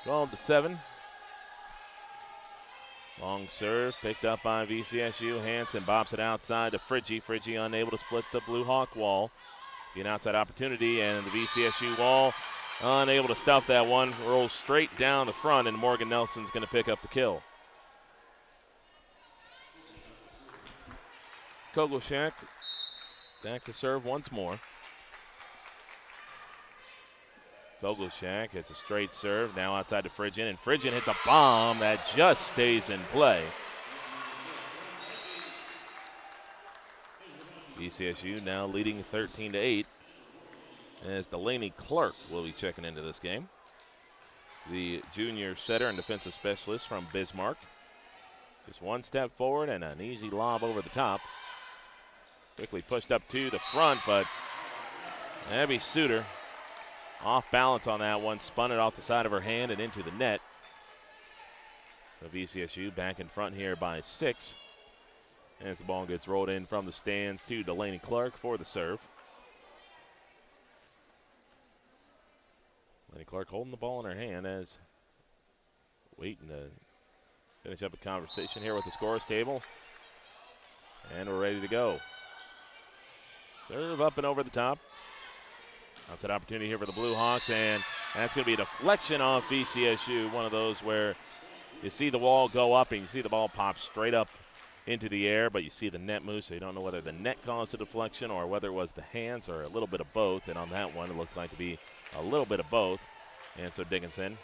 Twelve to 7. Long serve picked up by VCSU. Hansen bops it outside to Friggy. Friggy unable to split the Blue Hawk wall. An outside opportunity, and the VCSU wall unable to stuff that one. Rolls straight down the front, and Morgan Nelson's going to pick up the kill. Kogleshak back to serve once more. Kogleshak hits a straight serve, now outside to Phrygian, and Phrygian hits a bomb that just stays in play. VCSU now leading 13-8 as Delaney Clark will be checking into this game. The junior setter and defensive specialist from Bismarck. Just one step forward and an easy lob over the top. Quickly pushed up to the front, but Abby Suter off balance on that one, spun it off the side of her hand and into the net. So VCSU back in front here by 6. As the ball gets rolled in from the stands to Delaney Clark for the serve. Delaney Clark holding the ball in her hand as waiting to finish up a conversation here with the scores table. And we're ready to go. Serve up and over the top. Outside opportunity here for the Blue Hawks, and that's going to be a deflection off VCSU. One of those where you see the wall go up and you see the ball pop straight up into the air, but you see the net move, so you don't know whether the net caused the deflection or whether it was the hands or a little bit of both. And on that one, it looks like to be a little bit of both. And so Dickinson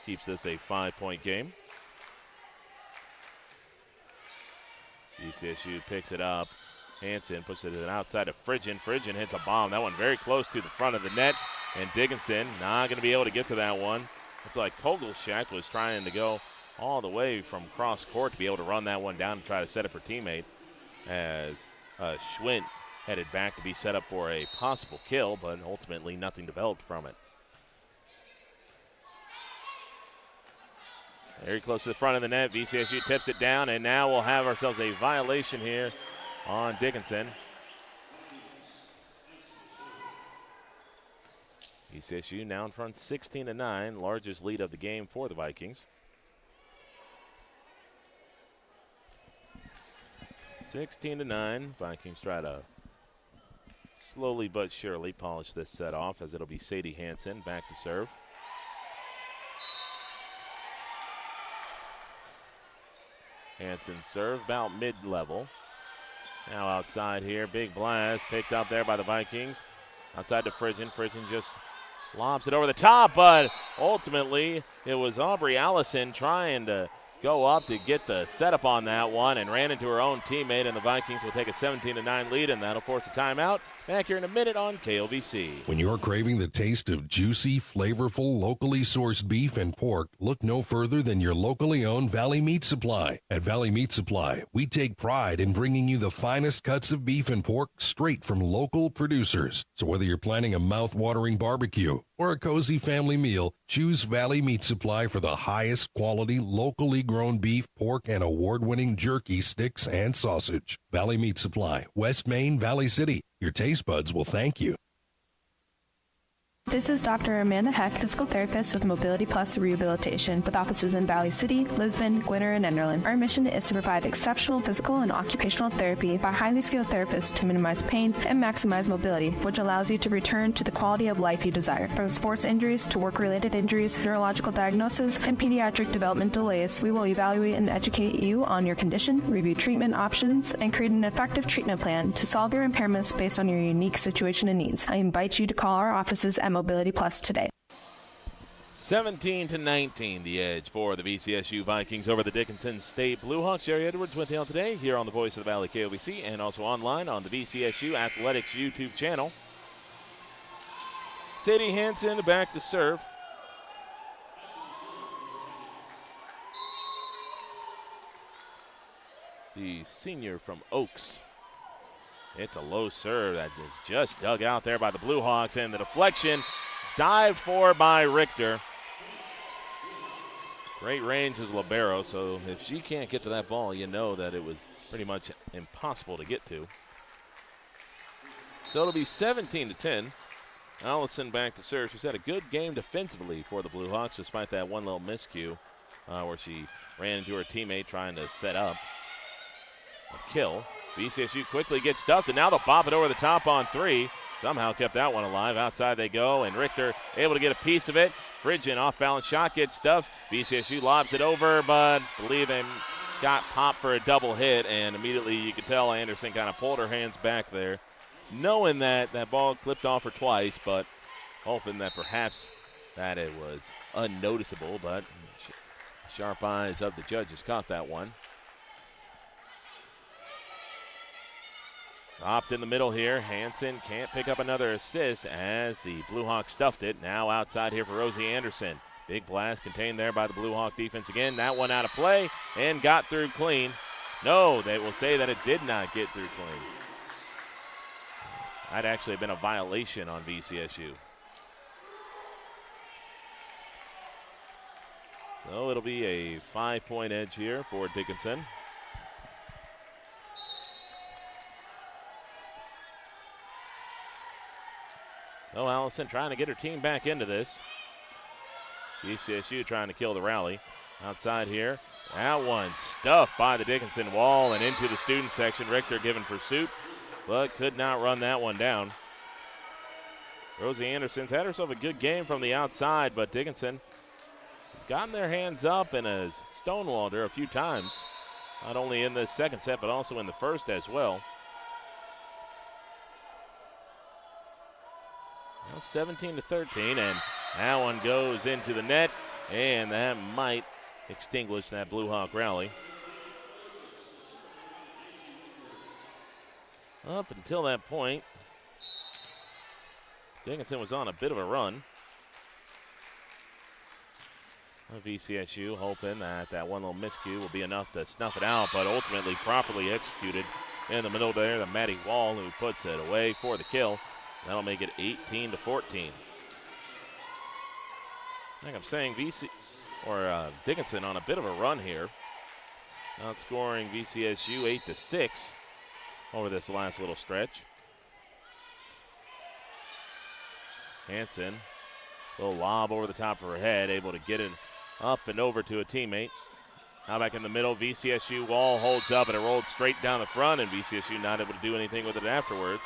keeps this a 5-point game. VCSU picks it up. Hansen pushes it outside of Phrygian. Phrygian hits a bomb. That one very close to the front of the net. And Dickinson not going to be able to get to that one. Looked like Kogleshak was trying to go all the way from cross court to be able to run that one down and try to set up her teammate as Schwint headed back to be set up for a possible kill, but ultimately nothing developed from it. Very close to the front of the net. VCSU tips it down, and now we'll have ourselves a violation here on Dickinson. VCSU now in front 16-9, largest lead of the game for the Vikings. 16-9, Vikings try to slowly but surely polish this set off as it'll be Sadie Hansen back to serve. Hansen serve about mid-level. Now outside here, big blast picked up there by the Vikings. Outside to Phrygian. Phrygian just lobs it over the top, but ultimately it was Aubrey Allison trying to go up to get the setup on that one and ran into her own teammate, and the Vikings will take a 17-9 lead, and that'll force a timeout. Back here in a minute on KLVC. When you're craving the taste of juicy, flavorful, locally sourced beef and pork, look no further than your locally owned Valley Meat Supply. At Valley Meat Supply, we take pride in bringing you the finest cuts of beef and pork straight from local producers. So whether you're planning a mouth-watering barbecue or a cozy family meal, choose Valley Meat Supply for the highest quality, locally grown beef, pork, and award-winning jerky, sticks, and sausage. Valley Meat Supply, West Main, Valley City. Your taste buds will thank you. This is Dr. Amanda Heck, physical therapist with Mobility Plus Rehabilitation, with offices in Valley City, Lisbon, Gwinner, and Enderlin. Our mission is to provide exceptional physical and occupational therapy by highly skilled therapists to minimize pain and maximize mobility, which allows you to return to the quality of life you desire. From sports injuries to work-related injuries, neurological diagnosis, and pediatric development delays, we will evaluate and educate you on your condition, review treatment options, and create an effective treatment plan to solve your impairments based on your unique situation and needs. I invite you to call our offices at Mobility Plus today. 17-19, the edge for the VCSU Vikings over the Dickinson State Bluehawks. Jerry Edwards with you all today here on the Voice of the Valley KOVC and also online on the VCSU Athletics YouTube channel. Sadie Hansen back to serve. The senior from Oaks. It's a low serve that is just dug out there by the Bluehawks, and the deflection dived for by Richter. Great range as libero, so if she can't get to that ball, you know that it was pretty much impossible to get to. So it'll be 17-10. Allison back to serve. She's had a good game defensively for the Bluehawks, despite that one little miscue where she ran into her teammate trying to set up a kill. VCSU quickly gets stuffed, and now they'll bop it over the top on three. Somehow kept that one alive. Outside they go, and Richter able to get a piece of it. Phrygian off-balance shot gets stuffed. VCSU lobs it over, but I believe they got popped for a double hit, and immediately you could tell Anderson kind of pulled her hands back there, knowing that that ball clipped off her twice, but hoping that perhaps that it was unnoticeable, but sharp eyes of the judges caught that one. Dropped in the middle here. Hansen can't pick up another assist as the Bluehawks stuffed it. Now outside here for Rosie Anderson. Big blast contained there by the Bluehawk defense again. That one out of play and got through clean. No, they will say that it did not get through clean. That actually have been a violation on VCSU. So it'll be a 5-point edge here for Dickinson. So Allison trying to get her team back into this. VCSU trying to kill the rally. Outside here, that one stuffed by the Dickinson wall and into the student section. Richter given pursuit, but could not run that one down. Rosie Anderson's had herself a good game from the outside, but Dickinson has gotten their hands up and has stonewalled her a few times. Not only in the second set, but also in the first as well. 17-13, and that one goes into the net, and that might extinguish that Bluehawk rally. Up until that point, Dickinson was on a bit of a run. VCSU hoping that that one little miscue will be enough to snuff it out, but ultimately properly executed in the middle there. The Maddie Wall who puts it away for the kill. That'll make it 18-14. Like I'm saying, Dickinson on a bit of a run here. Outscoring VCSU 8-6 over this last little stretch. Hansen, little lob over the top of her head, able to get it up and over to a teammate. Now back in the middle, VCSU Wall holds up and it rolled straight down the front, and VCSU not able to do anything with it afterwards.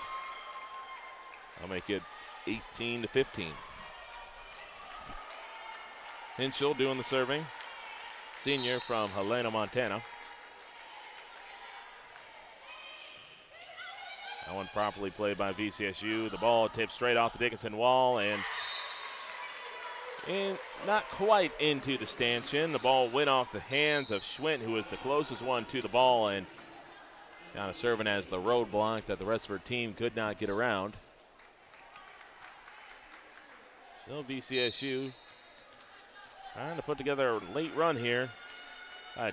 I'll make it 18-15. Hinchell doing the serving. Senior from Helena, Montana. That one properly played by VCSU. The ball tipped straight off the Dickinson wall and not quite into the stanchion. The ball went off the hands of Schwint, who was the closest one to the ball, and kind of serving as the roadblock that the rest of her team could not get around. So VCSU trying to put together a late run here.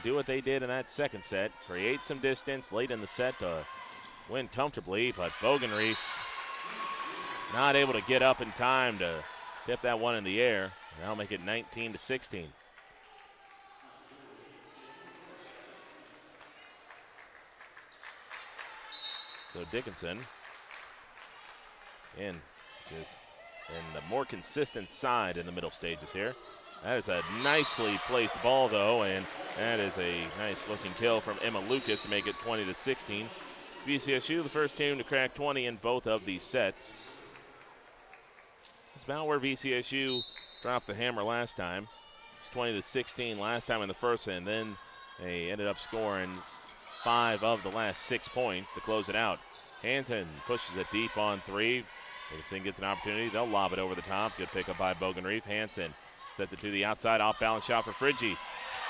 Do what they did in that second set. Create some distance late in the set to win comfortably, but Bogenreef not able to get up in time to tip that one in the air. That'll make it 19-16. So Dickinson in just in the more consistent side in the middle stages here. That is a nicely placed ball, though, and that is a nice-looking kill from Emma Lucas to make it 20-16. VCSU, the first team to crack 20 in both of these sets. It's about where VCSU dropped the hammer last time. It's 20-16 last time in the first, and then they ended up scoring 5 of the last 6 points to close it out. Hanton pushes it deep on 3. Dickinson gets an opportunity. They'll lob it over the top. Good pickup by Bogenreef. Hanson sets it to the outside. Off-balance shot for Friggi.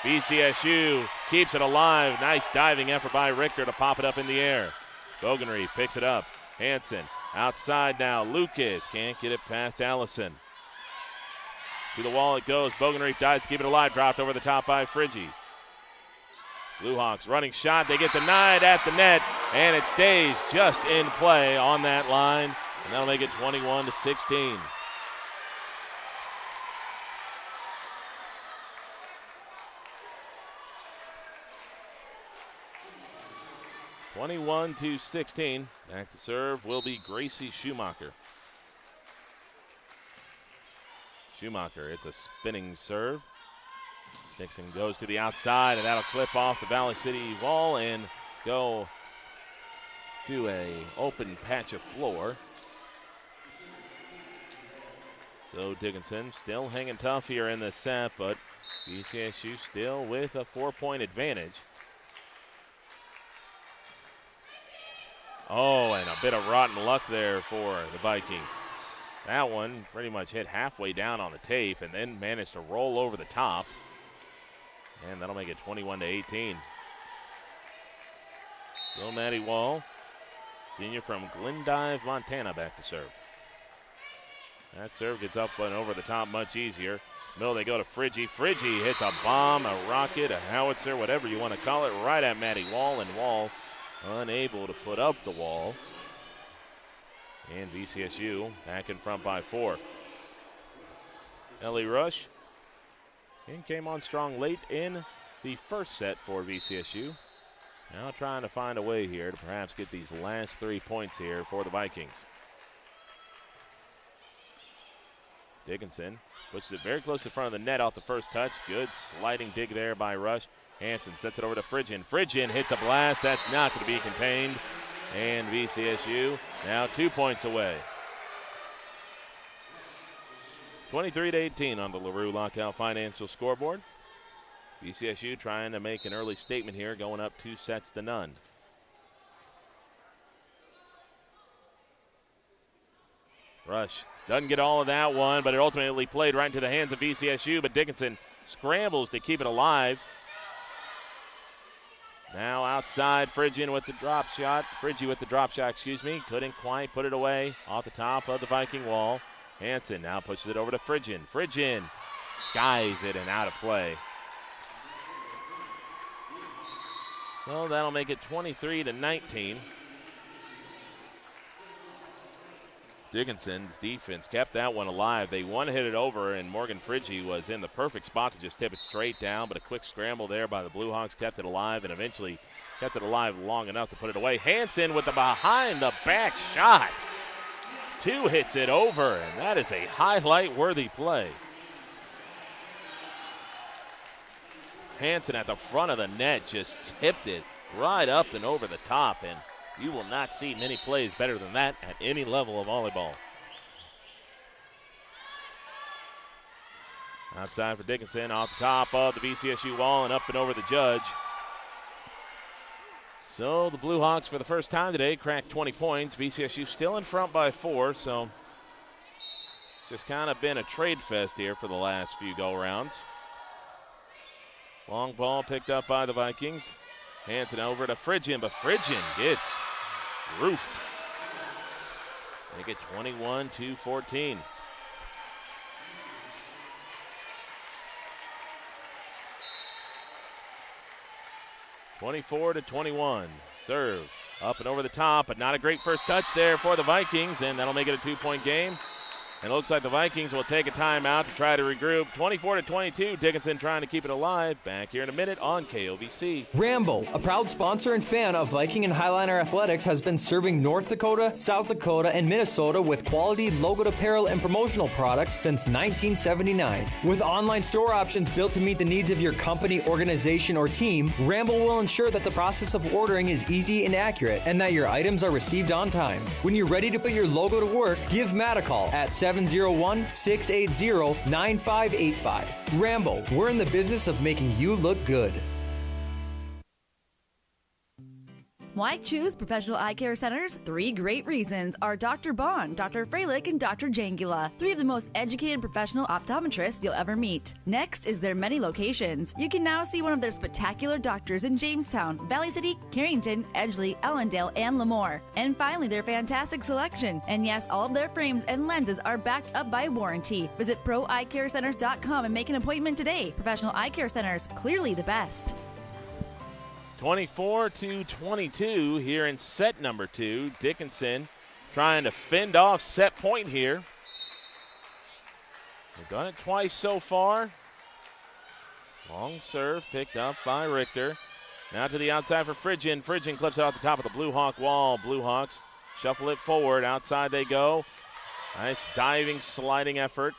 VCSU keeps it alive. Nice diving effort by Richter to pop it up in the air. Bogenreef picks it up. Hanson outside now. Lucas can't get it past Allison. To the wall it goes. Bogenreef dives to keep it alive. Dropped over the top by Friggi. Blue Hawks running shot. They get denied at the net, and it stays just in play on that line, and that'll make it 21-16. (21-16). Back to serve will be Gracie Schumacher. Schumacher, it's a spinning serve. Dixon goes to the outside, and that'll clip off the Valley City wall and go to a open patch of floor. So Dickinson still hanging tough here in this set, but VCSU still with a 4-point advantage. Oh, and a bit of rotten luck there for the Vikings. That one pretty much hit halfway down on the tape and then managed to roll over the top. And that'll make it 21-18. So Maddie Wall, senior from Glendive, Montana, back to serve. That serve gets up and over the top much easier. Middle they go to Friggi. Friggi hits a bomb, a rocket, a howitzer, whatever you want to call it, right at Maddie Wall, and Wall unable to put up the wall. And VCSU back in front by 4. Ellie Rush and came on strong late in the first set for VCSU. Now trying to find a way here to perhaps get these last 3 points here for the Vikings. Dickinson pushes it very close to the front of the net off the first touch. Good sliding dig there by Rush. Hanson sets it over to Friggian. Friggian hits a blast. That's not going to be contained. And VCSU now 2 points away. 23-18 on the LaRue Lockout Financial scoreboard. VCSU trying to make an early statement here, going up 2-0. Rush doesn't get all of that one, but it ultimately played right into the hands of VCSU, but Dickinson scrambles to keep it alive. Now outside, Friggian with the drop shot. Friggi with the drop shot, couldn't quite put it away off the top of the Viking wall. Hanson now pushes it over to Friggian. Friggian skies it and out of play. Well, that'll make it 23-19. Dickinson's defense kept that one alive. They one-hit it over, and Morgan Friggi was in the perfect spot to just tip it straight down, but a quick scramble there by the Blue Hawks kept it alive and eventually kept it alive long enough to put it away. Hanson with the behind-the-back shot. 2 hits it over, and that is a highlight-worthy play. Hanson at the front of the net just tipped it right up and over the top, and you will not see many plays better than that at any level of volleyball. Outside for Dickinson, off the top of the VCSU wall and up and over the judge. So the Blue Hawks, for the first time today, cracked 20 points. VCSU still in front by 4, so it's just kind of been a trade fest here for the last few go-rounds. Long ball picked up by the Vikings. Hands it over to Friggian, but Friggian gets roofed. Make it 21-14. (24-21). Serve up and over the top, but not a great first touch there for the Vikings, and that'll make it a 2-point game. And it looks like the Vikings will take a timeout to try to regroup. 24-22, Dickinson trying to keep it alive. Back here in a minute on KOVC. Rambo, a proud sponsor and fan of Viking and Highliner Athletics, has been serving North Dakota, South Dakota, and Minnesota with quality logoed apparel and promotional products since 1979. With online store options built to meet the needs of your company, organization, or team, Rambo will ensure that the process of ordering is easy and accurate and that your items are received on time. When you're ready to put your logo to work, give Matt a call at 701-680-9585. Rambo, we're in the business of making you look good. Why choose professional eye care centers? 3 great reasons are Dr. Bond, Dr. Freilich, and Dr. Jangula, 3 of the most educated professional optometrists you'll ever meet. Next is their many locations. You can now see one of their spectacular doctors in Jamestown, Valley City, Carrington, Edgeley, Ellendale, and Lemoore. And finally, their fantastic selection. And yes, all of their frames and lenses are backed up by warranty. Visit proeyecarecenters.com and make an appointment today. Professional eye care centers, clearly the best. 24-22 here in set number 2. Dickinson trying to fend off set point here. They've done it twice so far. Long serve picked up by Richter. Now to the outside for Phrygian. Phrygian clips it off the top of the Blue Hawk wall. Blue Hawks shuffle it forward. Outside they go. Nice diving, sliding effort.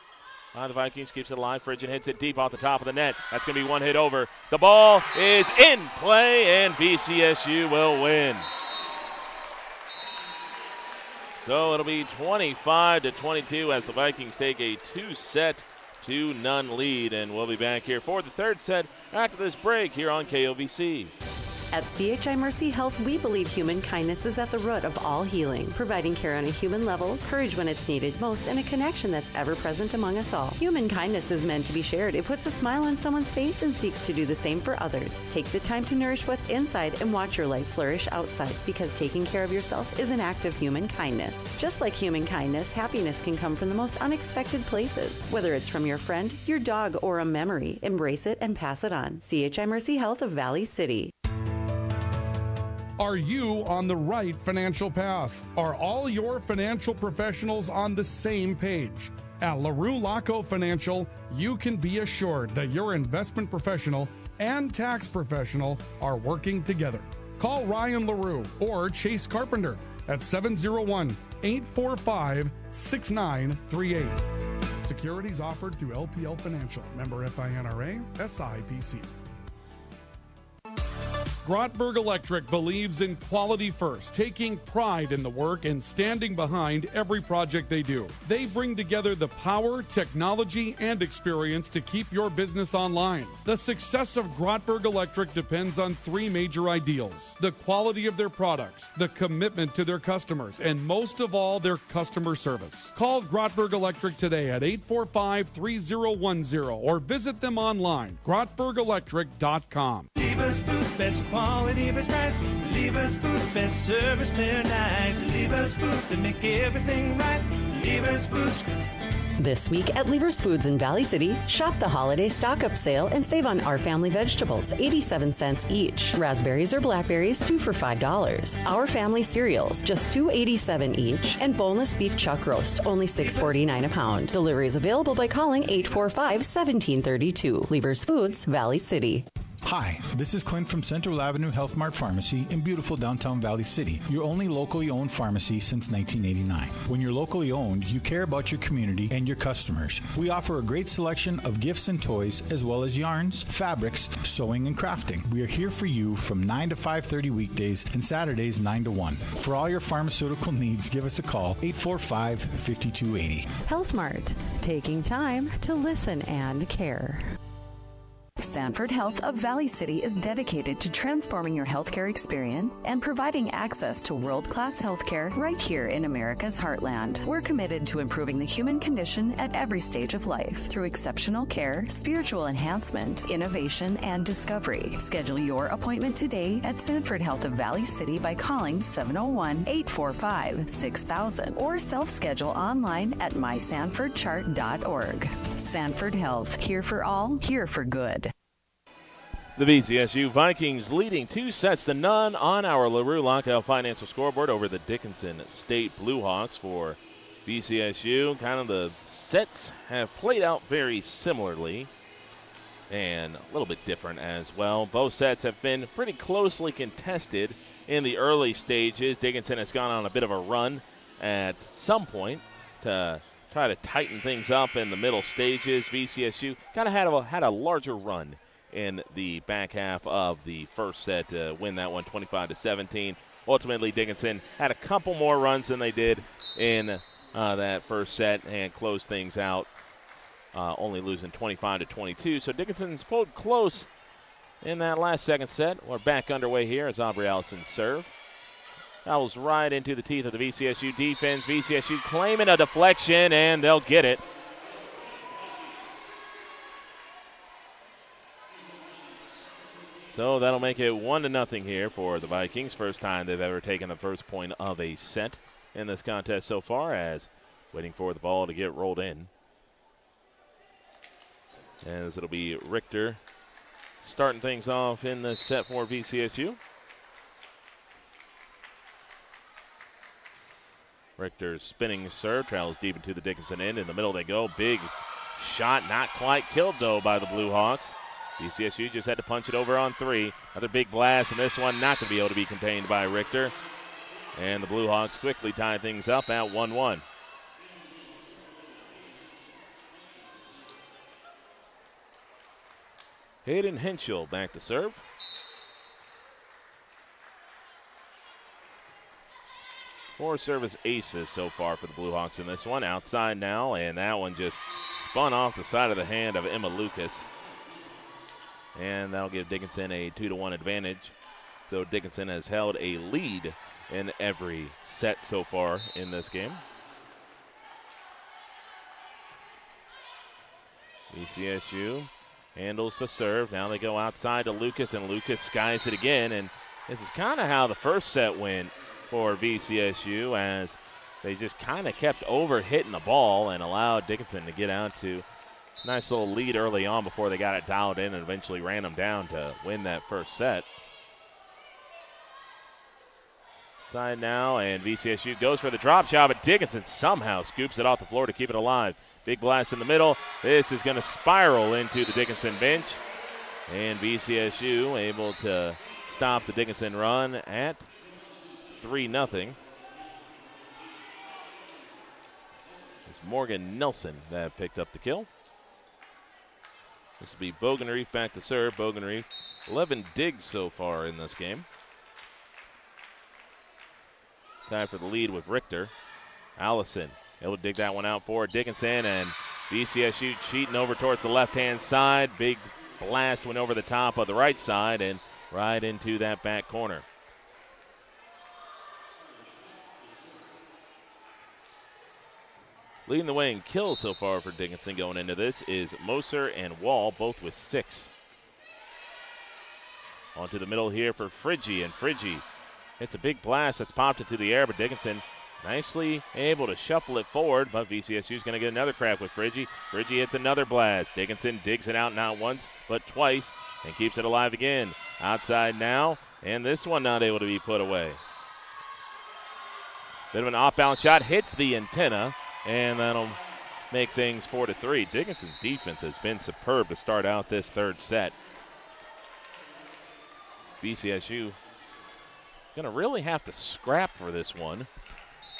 The Vikings keeps it alive. Phrygian hits it deep off the top of the net. That's going to be one hit over. The ball is in play, and VCSU will win. So it'll be 25-22 as the Vikings take a 2-0 lead, and we'll be back here for the third set after this break here on KOVC. At CHI Mercy Health, we believe human kindness is at the root of all healing, providing care on a human level, courage when it's needed most, and a connection that's ever present among us all. Human kindness is meant to be shared. It puts a smile on someone's face and seeks to do the same for others. Take the time to nourish what's inside and watch your life flourish outside, because taking care of yourself is an act of human kindness. Just like human kindness, happiness can come from the most unexpected places. Whether it's from your friend, your dog, or a memory, embrace it and pass it on. CHI Mercy Health of Valley City. Are you on the right financial path? Are all your financial professionals on the same page? At LaRue Laco Financial, you can be assured that your investment professional and tax professional are working together. Call Ryan LaRue or Chase Carpenter at 701-845-6938. Securities offered through LPL Financial. Member FINRA, SIPC. Grotberg Electric believes in quality first, taking pride in the work and standing behind every project they do. They bring together the power, technology, and experience to keep your business online. The success of Grotberg Electric depends on 3 major ideals: the quality of their products, the commitment to their customers, and most of all, their customer service. Call Grotberg Electric today at 845-3010 or visit them online, grotbergelectric.com. Lever's Foods, best quality, best price. Lever's Foods, best service, they're nice. Lever's Foods, they make everything right. Lever's Foods. This week at Lever's Foods in Valley City, shop the holiday stock-up sale and save on Our Family vegetables, 87 cents each. Raspberries or blackberries, 2 for $5. Our Family cereals, just $2.87 each. And boneless beef chuck roast, only $6.49 a pound. Delivery is available by calling 845-1732. Lever's Foods, Valley City. Hi, this is Clint from Central Avenue Health Mart Pharmacy in beautiful downtown Valley City, your only locally owned pharmacy since 1989. When you're locally owned, you care about your community and your customers. We offer a great selection of gifts and toys, as well as yarns, fabrics, sewing, and crafting. We are here for you from 9 to 5:30 weekdays and Saturdays 9 to 1. For all your pharmaceutical needs, give us a call, 845-5280. Health Mart, taking time to listen and care. Sanford Health of Valley City is dedicated to transforming your healthcare experience and providing access to world-class healthcare right here in America's heartland. We're committed to improving the human condition at every stage of life through exceptional care, spiritual enhancement, innovation, and discovery. Schedule your appointment today at Sanford Health of Valley City by calling 701-845-6000 or self-schedule online at mysanfordchart.org. Sanford Health, here for all, here for good. The VCSU Vikings leading 2-0 on our LaRue Lockout Financial scoreboard over the Dickinson State Blue Hawks for VCSU, kind of the sets have played out very similarly and a little bit different as well. Both sets have been pretty closely contested in the early stages. Dickinson has gone on a bit of a run at some point to try to tighten things up in the middle stages. VCSU kind of had a larger run in the back half of the first set to win that one 25-17. Ultimately, Dickinson had a couple more runs than they did in that first set and closed things out, only losing 25-22. So Dickinson's pulled close in that last second set. We're back underway here as Aubrey Allison's serve. Travels right into the teeth of the VCSU defense. VCSU claiming a deflection, and they'll get it. So that'll make it 1-0 here for the Vikings. First time they've ever taken the first point of a set in this contest so far, as waiting for the ball to get rolled in. As it'll be Richter starting things off in this set for VCSU. Richter's spinning serve travels deep into the Dickinson end. In the middle they go. Big shot, not quite killed though by the Blue Hawks. VCSU just had to punch it over on three. Another big blast, and this one not going to be able to be contained by Richter. And the Blue Hawks quickly tie things up at 1-1. Hayden Henschel back to serve. Four service aces so far for the Blue Hawks in this one. Outside now, and that one just spun off the side of the hand of Emma Lucas. And that'll give Dickinson a 2-1 advantage. So Dickinson has held a lead in every set so far in this game. VCSU handles the serve. Now they go outside to Lucas, and Lucas skies it again. And this is kind of how the first set went for VCSU, as they just kind of kept over-hitting the ball and allowed Dickinson to get out to a nice little lead early on before they got it dialed in and eventually ran them down to win that first set. Side now, and VCSU goes for the drop shot, but Dickinson somehow scoops it off the floor to keep it alive. Big blast in the middle. This is going to spiral into the Dickinson bench, and VCSU able to stop the Dickinson run at 3-0. It's Morgan Nelson that picked up the kill. This will be Bogenreef back to serve. Bogenreef, 11 digs so far in this game. Time for the lead with Richter. Allison able to dig that one out for Dickinson, and VCSU cheating over towards the left-hand side. Big blast went over the top of the right side and right into that back corner. Leading the way in kills so far for Dickinson going into this is Moser and Wall, both with 6. On to the middle here for Friggi, and Friggi hits a big blast that's popped into the air, but Dickinson nicely able to shuffle it forward, but VCSU is going to get another crack with Friggi. Friggi hits another blast. Dickinson digs it out not once, but twice, and keeps it alive again. Outside now, and this one not able to be put away. Bit of an off-balance shot, hits the antenna, and that'll make things 4-3. Dickinson's defense has been superb to start out this third set. VCSU going to really have to scrap for this one,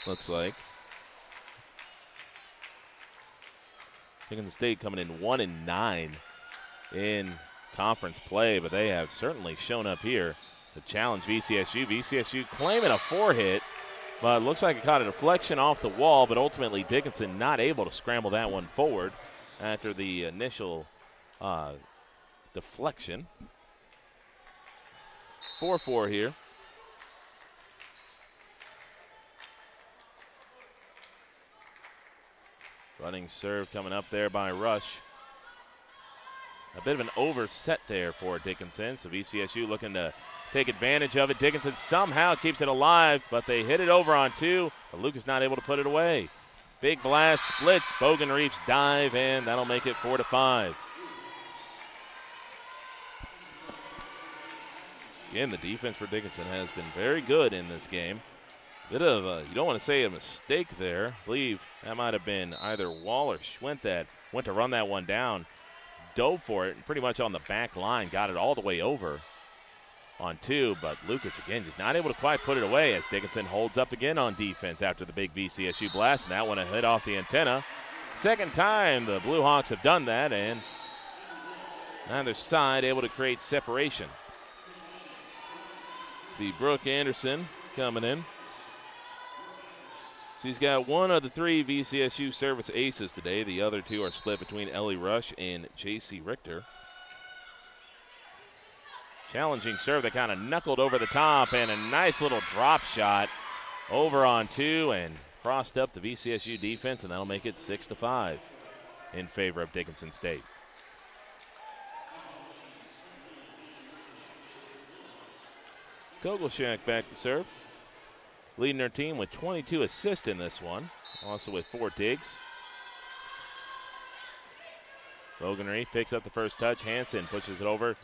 looks like. Dickinson State coming in 1-9 in conference play, but they have certainly shown up here to challenge VCSU. VCSU claiming a 4-hit, but looks like it caught a deflection off the wall, but ultimately Dickinson not able to scramble that one forward after the initial deflection. 4-4 here. Running serve coming up there by Rush. A bit of an overset there for Dickinson, so VCSU looking to take advantage of it. Dickinson somehow keeps it alive, but they hit it over on 2, but Lucas not able to put it away. Big blast, splits, Bogenreef's dive, and that'll make it 4-5. Again, the defense for Dickinson has been very good in this game. Bit of you don't want to say a mistake there. I believe that might have been either Wall or Schwint that went to run that one down, dove for it, and pretty much on the back line, got it all the way over on 2, but Lucas, again, just not able to quite put it away as Dickinson holds up again on defense after the big VCSU blast, and that one a hit off the antenna. Second time the Blue Hawks have done that, and neither side able to create separation. The Brooke Anderson coming in. She's got one of the 3 VCSU service aces today. The other 2 are split between Ellie Rush and J.C. Richter. Challenging serve that kind of knuckled over the top, and a nice little drop shot over on 2 and crossed up the VCSU defense, and that'll make it 6-5 in favor of Dickinson State. Kogelschak back to serve. Leading her team with 22 assists in this one, also with 4 digs. Loganry picks up the first touch. Hansen pushes it over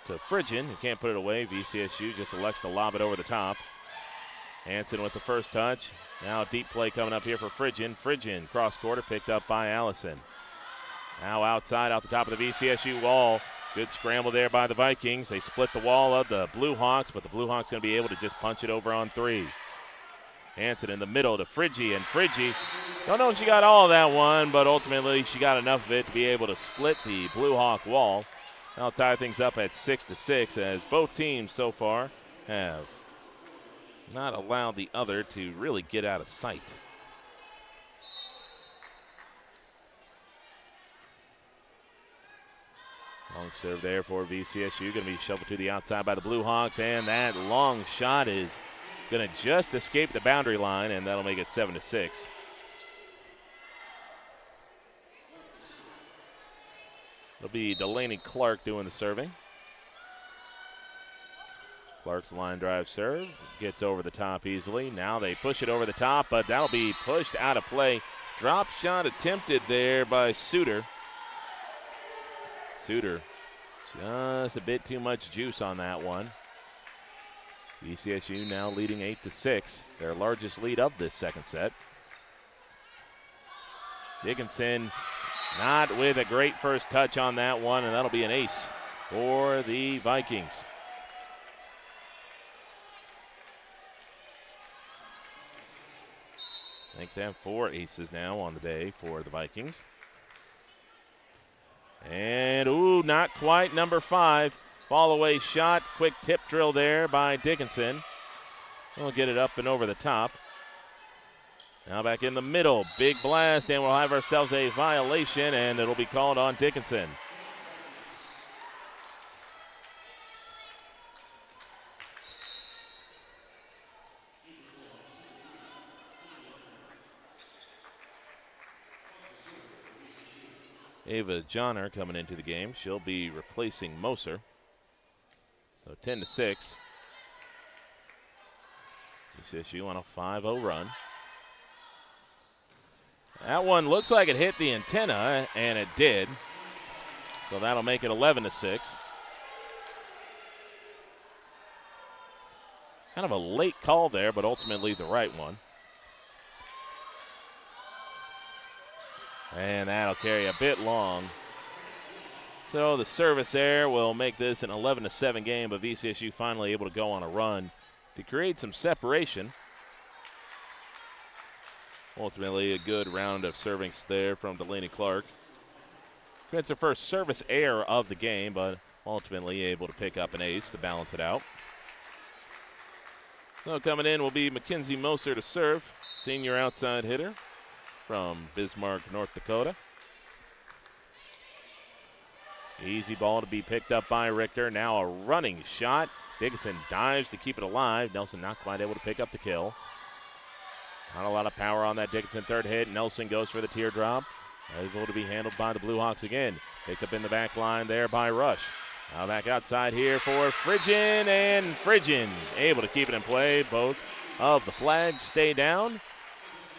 to Phrygian, who can't put it away. VCSU just elects to lob it over the top. Hansen with the first touch. Now deep play coming up here for Phrygian. Phrygian cross quarter picked up by Allison. Now outside, out the top of the VCSU wall. Good scramble there by the Vikings. They split the wall of the Blue Hawks, but the Blue Hawks going to be able to just punch it over on 3. Hansen in the middle to Friggi, and Friggi, don't know if she got all of that one, but ultimately she got enough of it to be able to split the Blue Hawk wall. That'll tie things up at 6-6, as both teams so far have not allowed the other to really get out of sight. Long serve there for VCSU. Going to be shoveled to the outside by the Blue Hawks, and that long shot is going to just escape the boundary line, and that'll make it 7-6. It'll be Delaney Clark doing the serving. Clark's line drive serve gets over the top easily. Now they push it over the top, but that'll be pushed out of play. Drop shot attempted there by Suter. Suter, just a bit too much juice on that one. VCSU now leading 8-6, their largest lead of this second set. Dickinson not with a great first touch on that one, and that'll be an ace for the Vikings. I think they have 4 aces now on the day for the Vikings. And, not quite, number 5. Fall away shot, quick tip drill there by Dickinson. We'll get it up and over the top. Now back in the middle, big blast, and we'll have ourselves a violation, and it'll be called on Dickinson. Ava Johnner coming into the game. She'll be replacing Moser. So 10-6. VCSU on a 5-0 run. That one looks like it hit the antenna, and it did. So that'll make it 11-6. Kind of a late call there, but ultimately the right one. And that'll carry a bit long. So the service there will make this an 11-7 game, but VCSU finally able to go on a run to create some separation. Ultimately a good round of servings there from Delaney Clark. It's her first service error of the game, but ultimately able to pick up an ace to balance it out. So coming in will be Mackenzie Moser to serve, senior outside hitter from Bismarck, North Dakota. Easy ball to be picked up by Richter. Now a running shot. Dickinson dives to keep it alive. Nelson not quite able to pick up the kill. Not a lot of power on that Dickinson third hit. Nelson goes for the teardrop. Able to be handled by the Blue Hawks again. Picked up in the back line there by Rush. Now back outside here for Phrygian, and Phrygian able to keep it in play. Both of the flags stay down.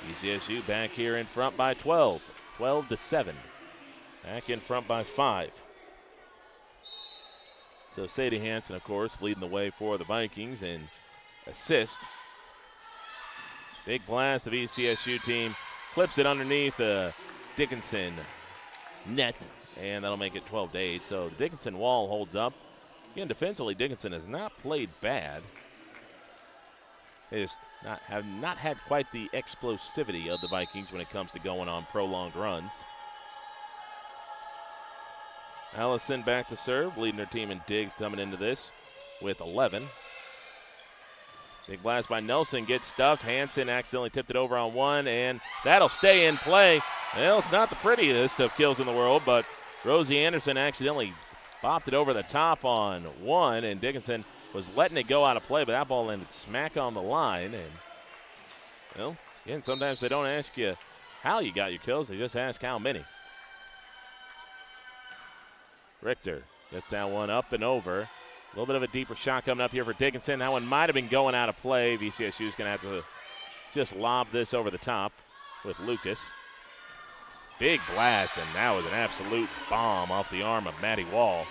VCSU back here in front by 12. 12-7. Back in front by 5. So Sadie Hansen, of course, leading the way for the Vikings in assist. Big blast. The VCSU team clips it underneath the Dickinson net, and that'll make it 12-8. So the Dickinson wall holds up. Again, defensively, Dickinson has not played bad. They just have not had quite the explosivity of the Vikings when it comes to going on prolonged runs. Allison back to serve, leading her team in digs coming into this with 11. Big blast by Nelson, gets stuffed. Hansen accidentally tipped it over on one, and that'll stay in play. Well, it's not the prettiest of kills in the world, but Rosie Anderson accidentally bopped it over the top on one, and Dickinson was letting it go out of play, but that ball landed smack on the line. And, well, again, sometimes they don't ask you how you got your kills, they just ask how many. Richter gets that one up and over. A little bit of a deeper shot coming up here for Dickinson. That one might have been going out of play. VCSU is going to have to just lob this over the top with Lucas. Big blast, and that was an absolute bomb off the arm of Maddie Wall.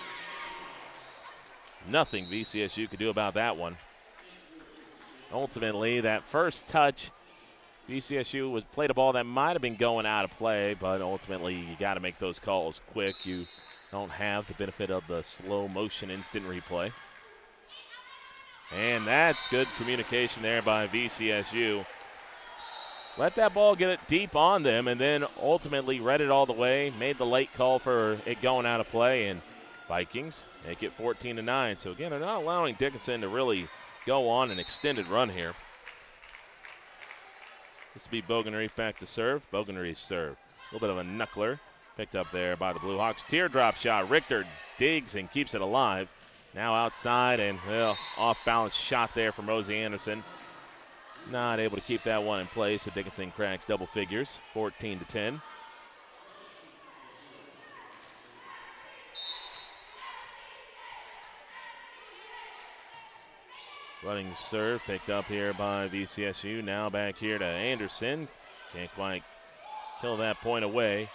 Nothing VCSU could do about that one. Ultimately, that first touch, VCSU played a ball that might have been going out of play, but ultimately you got to make those calls quick. You don't have the benefit of the slow motion instant replay. And that's good communication there by VCSU. Let that ball get it deep on them, and then ultimately read it all the way, made the late call for it going out of play, and Vikings make it 14-9. So again, they're not allowing Dickinson to really go on an extended run here. This will be Bogenreef back to serve. Bogenreef serve. A little bit of a knuckler. Picked up there by the Blue Hawks. Teardrop shot. Richter digs and keeps it alive. Now outside, and, well, off-balance shot there from Rosie Anderson. Not able to keep that one in place, so Dickinson cracks double figures, 14-10. Running serve picked up here by VCSU. Now back here to Anderson. Can't quite kill that point away.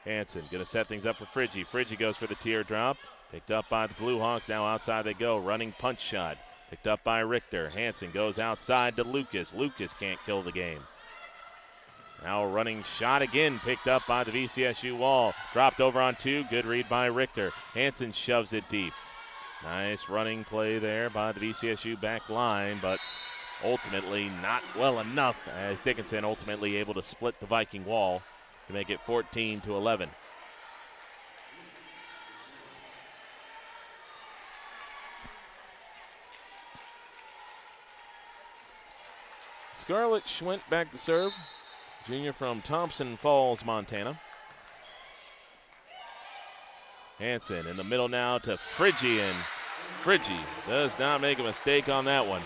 Hansen going to set things up for Friggi. Friggi goes for the teardrop. Picked up by the Blue Hawks. Now outside they go. Running punch shot. Picked up by Richter. Hansen goes outside to Lucas. Lucas can't kill the game. Now a running shot again picked up by the VCSU wall. Dropped over on two. Good read by Richter. Hansen shoves it deep. Nice running play there by the VCSU back line, but ultimately not well enough as Dickinson ultimately able to split the Viking wall to make it 14-11. Scarlett Schwint back to serve. Junior from Thompson Falls, Montana. Hansen in the middle now to Friggi, and Friggi does not make a mistake on that one.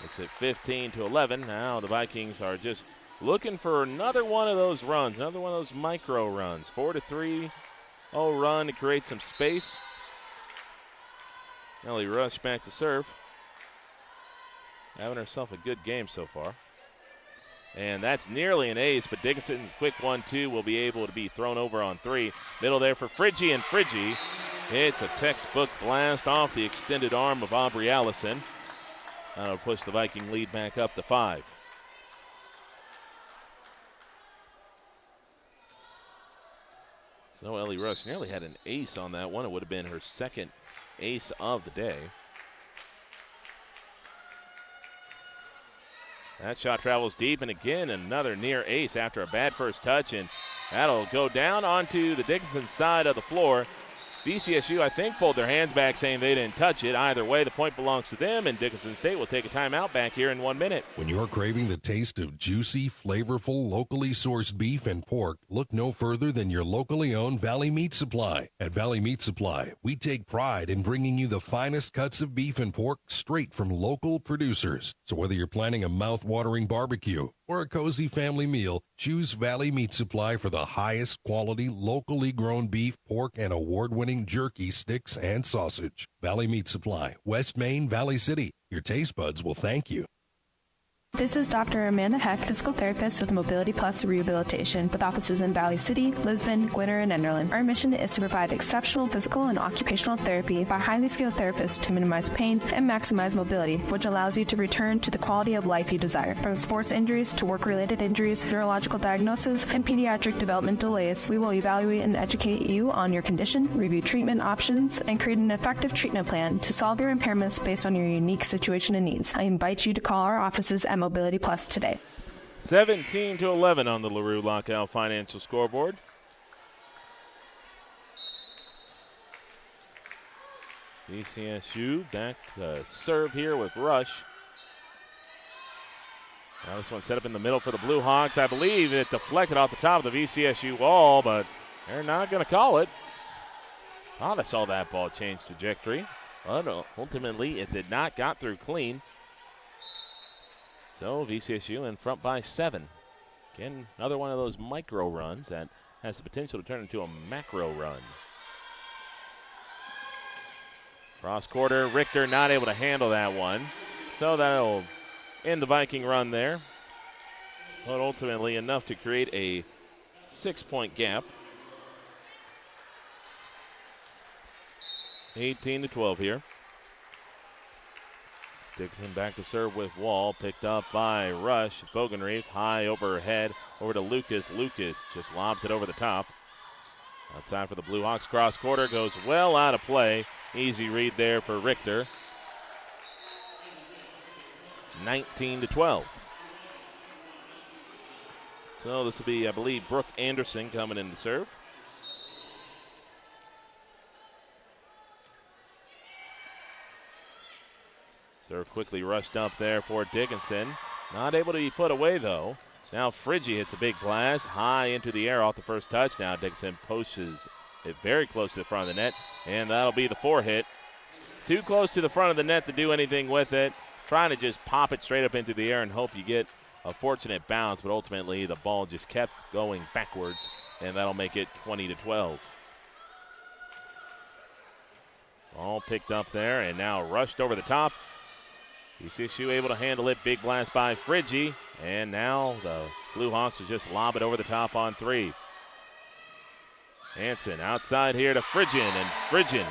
Makes it 15-11. Now the Vikings are just looking for another one of those runs, another one of those micro runs. 4-3 run to create some space. Ellie Rush back to serve. Having herself a good game so far. And that's nearly an ace, but Dickinson's quick 1-2 will be able to be thrown over on three. Middle there for Friggi, and Friggi, it's a textbook blast off the extended arm of Aubrey Allison. That'll push the Viking lead back up to 5. So Ellie Rush nearly had an ace on that one. It would have been her second ace of the day. That shot travels deep, and again, another near ace after a bad first touch, and that'll go down onto the Dickinson side of the floor. VCSU, I think, pulled their hands back saying they didn't touch it. Either way, the point belongs to them, and Dickinson State will take a timeout back here in 1 minute. When you're craving the taste of juicy, flavorful, locally sourced beef and pork, look no further than your locally owned Valley Meat Supply. At Valley Meat Supply, we take pride in bringing you the finest cuts of beef and pork straight from local producers. So whether you're planning a mouth-watering barbecue or a cozy family meal, choose Valley Meat Supply for the highest quality, locally grown beef, pork, and award-winning jerky, sticks, and sausage. Valley Meat Supply, West Main, Valley City. Your taste buds will thank you. This is Dr. Amanda Heck, physical therapist with Mobility Plus Rehabilitation, with offices in Valley City, Lisbon, Gwinner, and Enderlin. Our mission is to provide exceptional physical and occupational therapy by highly skilled therapists to minimize pain and maximize mobility, which allows you to return to the quality of life you desire. From sports injuries to work-related injuries, neurological diagnosis, and pediatric development delays, we will evaluate and educate you on your condition, review treatment options, and create an effective treatment plan to solve your impairments based on your unique situation and needs. I invite you to call our offices at Mobility Plus today. 17-11 on the LaRue Lockout Financial scoreboard. VCSU back to serve here with Rush. Now this one set up in the middle for the Blue Hawks. I believe it deflected off the top of the VCSU wall, but they're not going to call it. Thought I saw that ball change trajectory, but ultimately it did not. Got through clean. So VCSU in front by 7. Again, another one of those micro runs that has the potential to turn into a macro run. Cross quarter, Richter not able to handle that one. So that'll end the Viking run there. But ultimately enough to create a 6-point gap. 18-12 here. Dixon back to serve with Wall, picked up by Rush. Bogenreef high overhead, over to Lucas. Lucas just lobs it over the top. Outside for the Blue Hawks, cross quarter goes well out of play. Easy read there for Richter. 19-12. So this will be, I believe, Brooke Anderson coming in to serve. Serve quickly rushed up there for Dickinson. Not able to be put away, though. Now Friggy hits a big blast high into the air off the first touchdown. Dickinson posts it very close to the front of the net, and that'll be the 4 hit. Too close to the front of the net to do anything with it. Trying to just pop it straight up into the air and hope you get a fortunate bounce, but ultimately the ball just kept going backwards, and that'll make it 20-12. All picked up there, and now rushed over the top. VCSU able to handle it. Big blast by Friggy. And now the Blue Hawks will just lob it over the top on 3. Hansen outside here to Phrygian, and Phrygian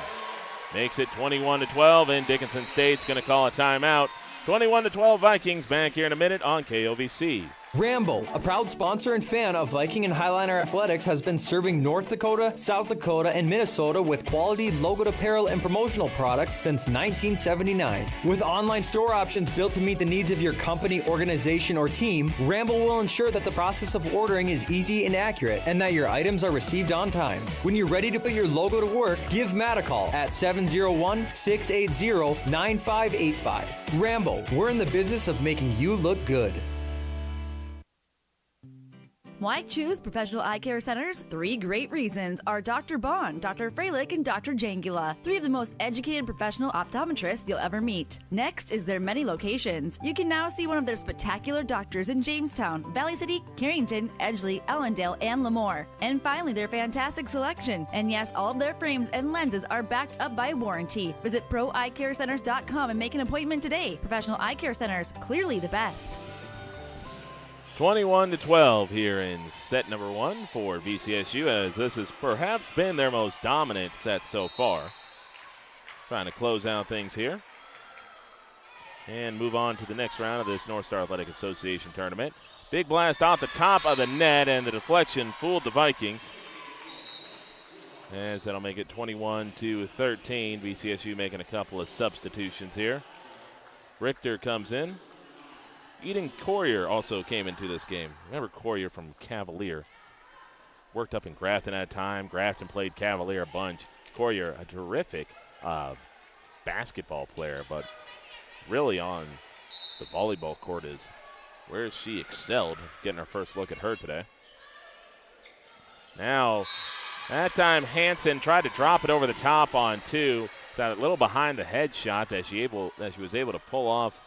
makes it 21-12, and Dickinson State's going to call a timeout. 21-12 Vikings, back here in a minute on KOVC. Rambo, a proud sponsor and fan of Viking and Highliner Athletics, has been serving North Dakota, South Dakota, and Minnesota with quality logoed apparel and promotional products since 1979. With online store options built to meet the needs of your company, organization, or team, Rambo will ensure that the process of ordering is easy and accurate, and that your items are received on time. When you're ready to put your logo to work, give Matt a call at 701-680-9585. Rambo, we're in the business of making you look good. Why choose Professional Eye Care Centers? 3 great reasons are Dr. Bond, Dr. Freilich, and Dr. Jangula, 3 of the most educated professional optometrists you'll ever meet. Next is their many locations. You can now see one of their spectacular doctors in Jamestown, Valley City, Carrington, Edgeley, Ellendale, and Lemoore. And finally, their fantastic selection. And yes, all of their frames and lenses are backed up by warranty. Visit proeyecare-centers.com and make an appointment today. Professional Eye Care Centers, clearly the best. 21-12 here in set number 1 for VCSU, as this has perhaps been their most dominant set so far. Trying to close out things here and move on to the next round of this North Star Athletic Association tournament. Big blast off the top of the net, and the deflection fooled the Vikings, as that'll make it 21-13. VCSU making a couple of substitutions here. Richter comes in. Eden Courier also came into this game. Remember Courier from Cavalier. Worked up in Grafton at a time. Grafton played Cavalier a bunch. Courier, a terrific basketball player, but really on the volleyball court is where she excelled. Getting our first look at her today. Now, that time Hansen tried to drop it over the top on 2. Got a little behind the head shot that she was able to pull off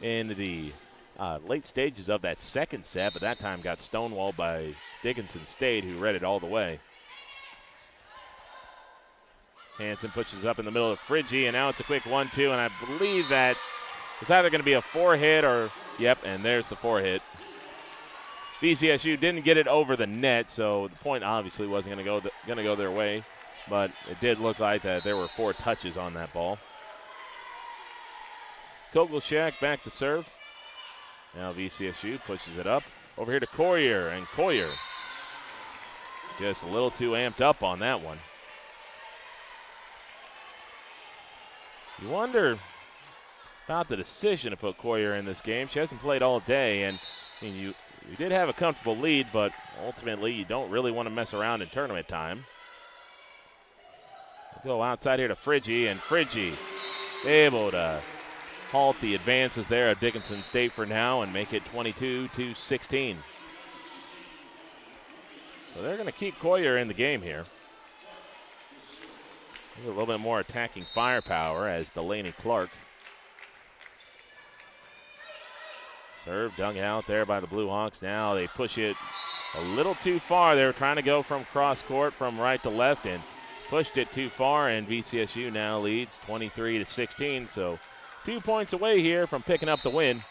in the late stages of that second set, but that time got stonewalled by Dickinson State, who read it all the way. Hansen pushes up in the middle of Friggy, and now it's a quick 1-2, and I believe that It's either going to be a 4-hit or, yep, and there's the 4-hit. VCSU didn't get it over the net, so the point obviously wasn't going to go their way, but it did look like that there were 4 touches on that ball. Kogelshak back to serve. Now VCSU pushes it up. Over here to Coyer, and Coyer just a little too amped up on that one. You wonder about the decision to put Coyer in this game. She hasn't played all day, and I mean, you did have a comfortable lead, but ultimately you don't really want to mess around in tournament time. We'll go outside here to Friggi, and Friggi able to halt the advances there at Dickinson State for now and make it 22-16. So they're going to keep Coyer in the game here. A little bit more attacking firepower as Delaney Clark. Serve dug out there by the Blue Hawks. Now they push it a little too far. They were trying to go from cross court from right to left and pushed it too far, and VCSU now leads 23-16. So 2 points away here from picking up the win.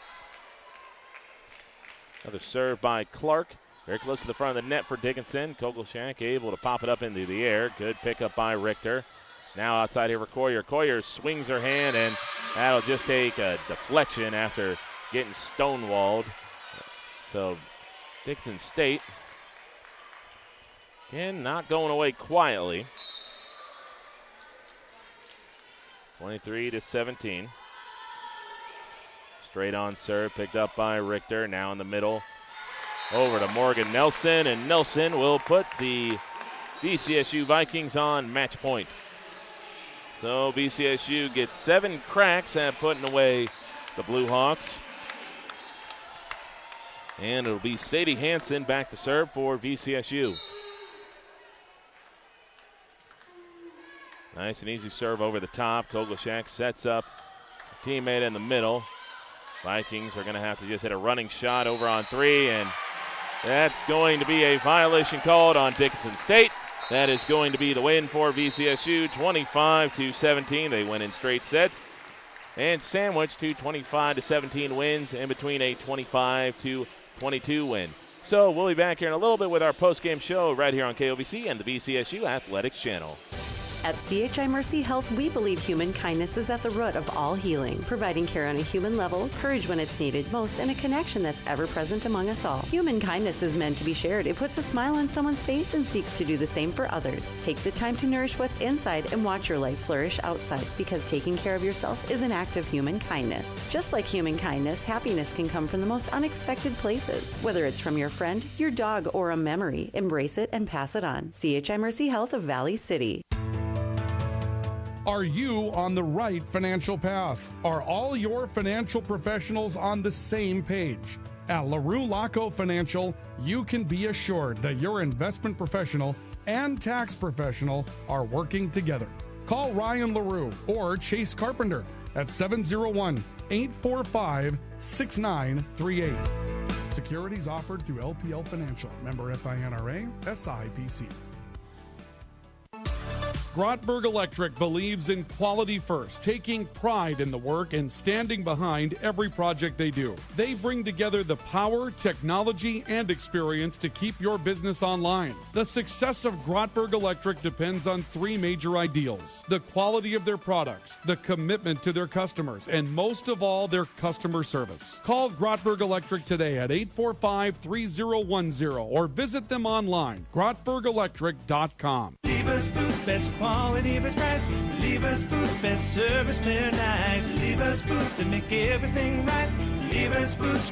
Another serve by Clark. Very close to the front of the net for Dickinson. Kogelshak able to pop it up into the air. Good pickup by Richter. Now outside here for Coyer. Coyer swings her hand, and that'll just take a deflection after getting stonewalled. So Dickinson State, again, not going away quietly. 23-17. Straight on serve, picked up by Richter. Now in the middle, over to Morgan Nelson, and Nelson will put the VCSU Vikings on match point. So VCSU gets 7 cracks at putting away the Blue Hawks. And it'll be Sadie Hansen back to serve for VCSU. Nice and easy serve over the top. Kogelshak sets up a teammate in the middle. Vikings are going to have to just hit a running shot over on 3, and that's going to be a violation called on Dickinson State. That is going to be the win for VCSU, 25-17. They win in straight sets. And sandwiched to 25-17 wins in between a 25-22 win. So we'll be back here in a little bit with our post-game show right here on KOVC and the VCSU Athletics channel. At CHI Mercy Health, we believe human kindness is at the root of all healing, providing care on a human level, courage when it's needed most, and a connection that's ever present among us all. Human kindness is meant to be shared. It puts a smile on someone's face and seeks to do the same for others. Take the time to nourish what's inside and watch your life flourish outside, because taking care of yourself is an act of human kindness. Just like human kindness, happiness can come from the most unexpected places. Whether it's from your friend, your dog, or a memory, embrace it and pass it on. CHI Mercy Health of Valley City. Are you on the right financial path? Are all your financial professionals on the same page? At LaRue Laco Financial, you can be assured that your investment professional and tax professional are working together. Call Ryan LaRue or Chase Carpenter at 701-845-6938. Securities offered through LPL Financial. Member FINRA, SIPC. Grotberg Electric believes in quality first, taking pride in the work and standing behind every project they do. They bring together the power, technology, and experience to keep your business online. The success of Grotberg Electric depends on 3 major ideals: the quality of their products, the commitment to their customers, and most of all, their customer service. Call Grotberg Electric today at 845-3010 or visit them online, grotbergelectric.com. Lever's Foods, best quality, best price. Lever's Foods, best service, they're nice. Lever's Foods, they make everything right. Lever's Foods.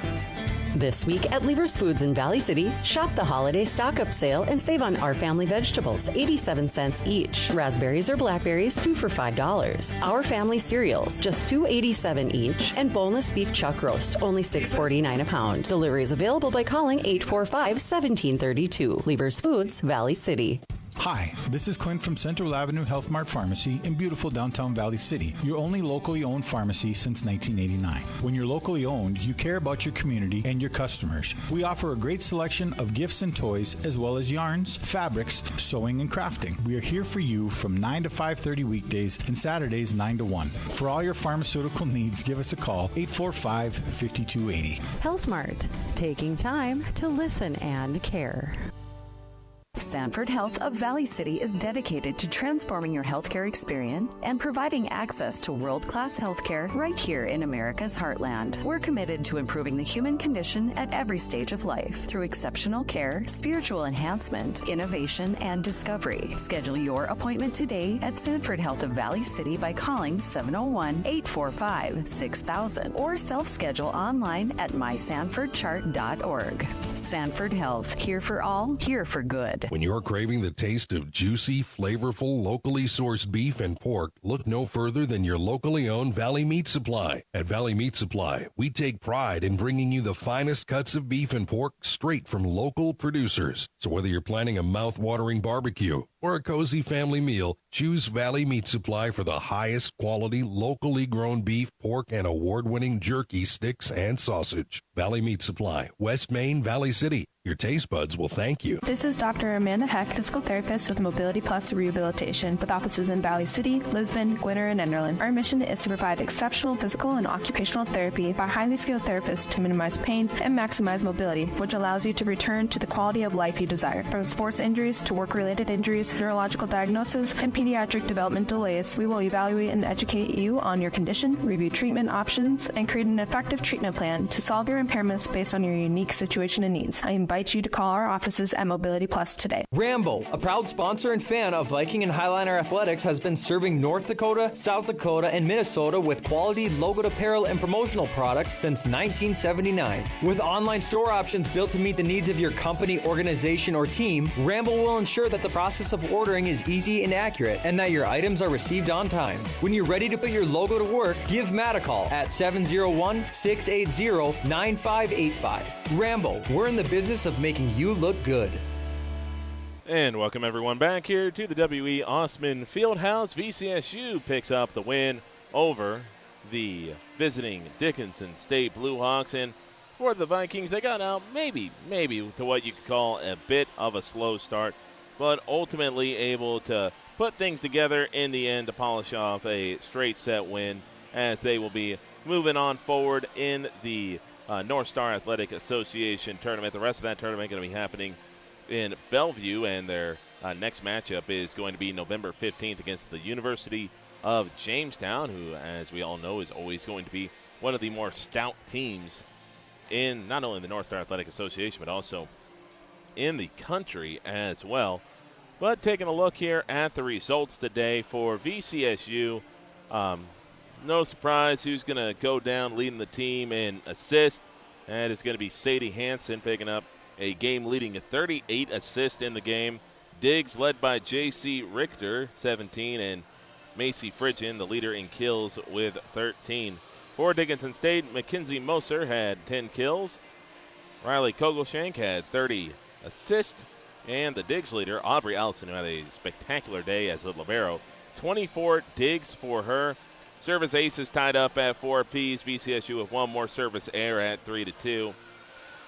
This week at Lever's Foods in Valley City, shop the holiday stock-up sale and save on Our Family vegetables, 87 cents each. Raspberries or blackberries, 2 for $5. Our Family cereals, just $2.87 each. And boneless beef chuck roast, only $6.49 a pound. Delivery is available by calling 845-1732. Lever's Foods, Valley City. Hi, this is Clint from Central Avenue Health Mart Pharmacy in beautiful downtown Valley City, your only locally owned pharmacy since 1989. When you're locally owned, you care about your community and your customers. We offer a great selection of gifts and toys, as well as yarns, fabrics, sewing, and crafting. We are here for you from 9 to 5:30 weekdays and Saturdays 9 to 1. For all your pharmaceutical needs, give us a call, 845-5280. Health Mart, taking time to listen and care. Sanford Health of Valley City is dedicated to transforming your healthcare experience and providing access to world-class healthcare right here in America's heartland. We're committed to improving the human condition at every stage of life through exceptional care, spiritual enhancement, innovation, and discovery. Schedule your appointment today at Sanford Health of Valley City by calling 701-845-6000 or self-schedule online at mysanfordchart.org. Sanford Health, here for all, here for good. When you're craving the taste of juicy, flavorful, locally sourced beef and pork, look no further than your locally owned Valley Meat Supply. At Valley Meat Supply, we take pride in bringing you the finest cuts of beef and pork straight from local producers. So whether you're planning a mouth-watering barbecue or a cozy family meal, choose Valley Meat Supply for the highest quality, locally grown beef, pork, and award-winning jerky, sticks, and sausage. Valley Meat Supply, West Main, Valley City. Your taste buds will thank you. This is Dr. Amanda Heck, physical therapist with Mobility Plus Rehabilitation, with offices in Valley City, Lisbon, Gwinner, and Enderlin. Our mission is to provide exceptional physical and occupational therapy by highly skilled therapists to minimize pain and maximize mobility, which allows you to return to the quality of life you desire. From sports injuries to work-related injuries, neurological diagnosis, and pediatric development delays, we will evaluate and educate you on your condition, review treatment options, and create an effective treatment plan to solve your impairments based on your unique situation and needs. I invite you to call our offices at Mobility Plus today. Rambo, a proud sponsor and fan of Viking and Highliner Athletics, has been serving North Dakota, South Dakota, and Minnesota with quality logoed apparel and promotional products since 1979. With online store options built to meet the needs of your company, organization, or team, Rambo will ensure that the process of ordering is easy and accurate and that your items are received on time. When you're ready to put your logo to work, give Matt a call at 701-680-9585. Rambo, we're in the business of making you look good. And welcome everyone back here to the W.E. Osman Fieldhouse. VCSU picks up the win over the visiting Dickinson State Bluehawks. And for the Vikings, they got out maybe to what you could call a bit of a slow start, but ultimately able to put things together in the end to polish off a straight set win, as they will be moving on forward in the North Star Athletic Association tournament. The rest of that tournament going to be happening in Bellevue, and their next matchup is going to be November 15th against the University of Jamestown, who, as we all know, is always going to be one of the more stout teams in not only the North Star Athletic Association, but also in the country as well. But taking a look here at the results today for VCSU, no surprise who's going to go down leading the team in assists. That is going to be Sadie Hansen, picking up a game-leading 38 assists in the game. Diggs led by J.C. Richter, 17, and Macy Fridgen, the leader in kills, with 13. For Dickinson State, Mackenzie Moser had 10 kills. Riley Kogelshank had 30 assists. And the Diggs leader, Aubrey Allison, who had a spectacular day as a libero, 24 digs for her. Service aces tied up at 4 apiece. VCSU with one more service error at 3-2.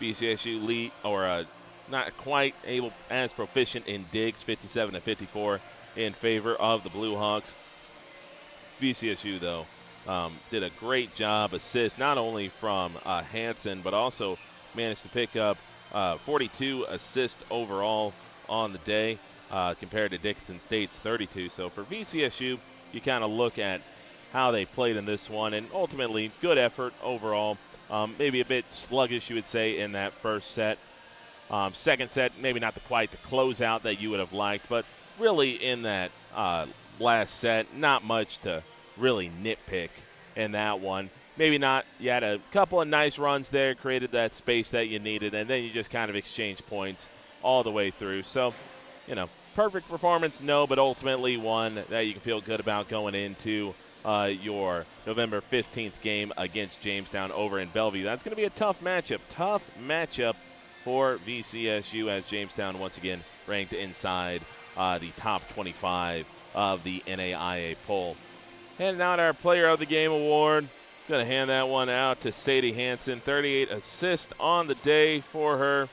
VCSU lead, or not quite able as proficient in digs, 57-54 in favor of the Bluehawks. VCSU, though, did a great job assist, not only from Hansen, but also managed to pick up 42 assists overall on the day compared to Dickinson State's 32. So for VCSU, you kind of look at how they played in this one, and ultimately good effort overall. Maybe a bit sluggish, you would say, in that first set. Second set, maybe not quite the closeout that you would have liked, but really in that last set, not much to really nitpick in that one. Maybe not. You had a couple of nice runs there, created that space that you needed, and then you just kind of exchanged points all the way through. So, perfect performance, no, but ultimately one that you can feel good about going into your November 15th game against Jamestown over in Bellevue. That's going to be a tough matchup for VCSU, as Jamestown once again ranked inside the top 25 of the NAIA poll. Handing out our Player of the Game award. Going to hand that one out to Sadie Hansen. 38 assists on the day for her.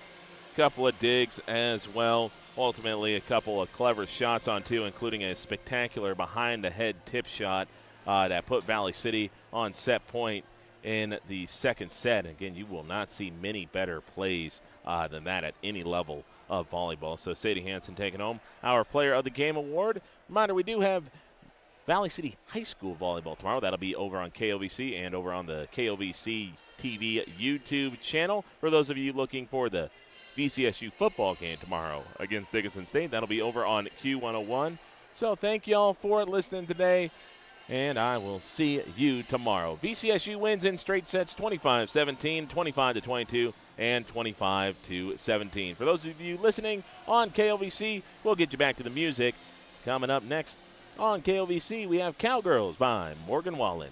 Couple of digs as well. Ultimately, a couple of clever shots on two, including a spectacular behind-the-head tip shot that put Valley City on set point in the second set. Again, you will not see many better plays than that at any level of volleyball. So Sadie Hansen taking home our Player of the Game award. Reminder, we do have Valley City High School volleyball tomorrow. That'll be over on KOVC and over on the KOVC TV YouTube channel. For those of you looking for the VCSU football game tomorrow against Dickinson State, that'll be over on Q101. So thank you all for listening today, and I will see you tomorrow. VCSU wins in straight sets 25-17, 25-22, and 25-17. For those of you listening on KOVC, we'll get you back to the music. Coming up next on KOVC, we have Cowgirls by Morgan Wallen.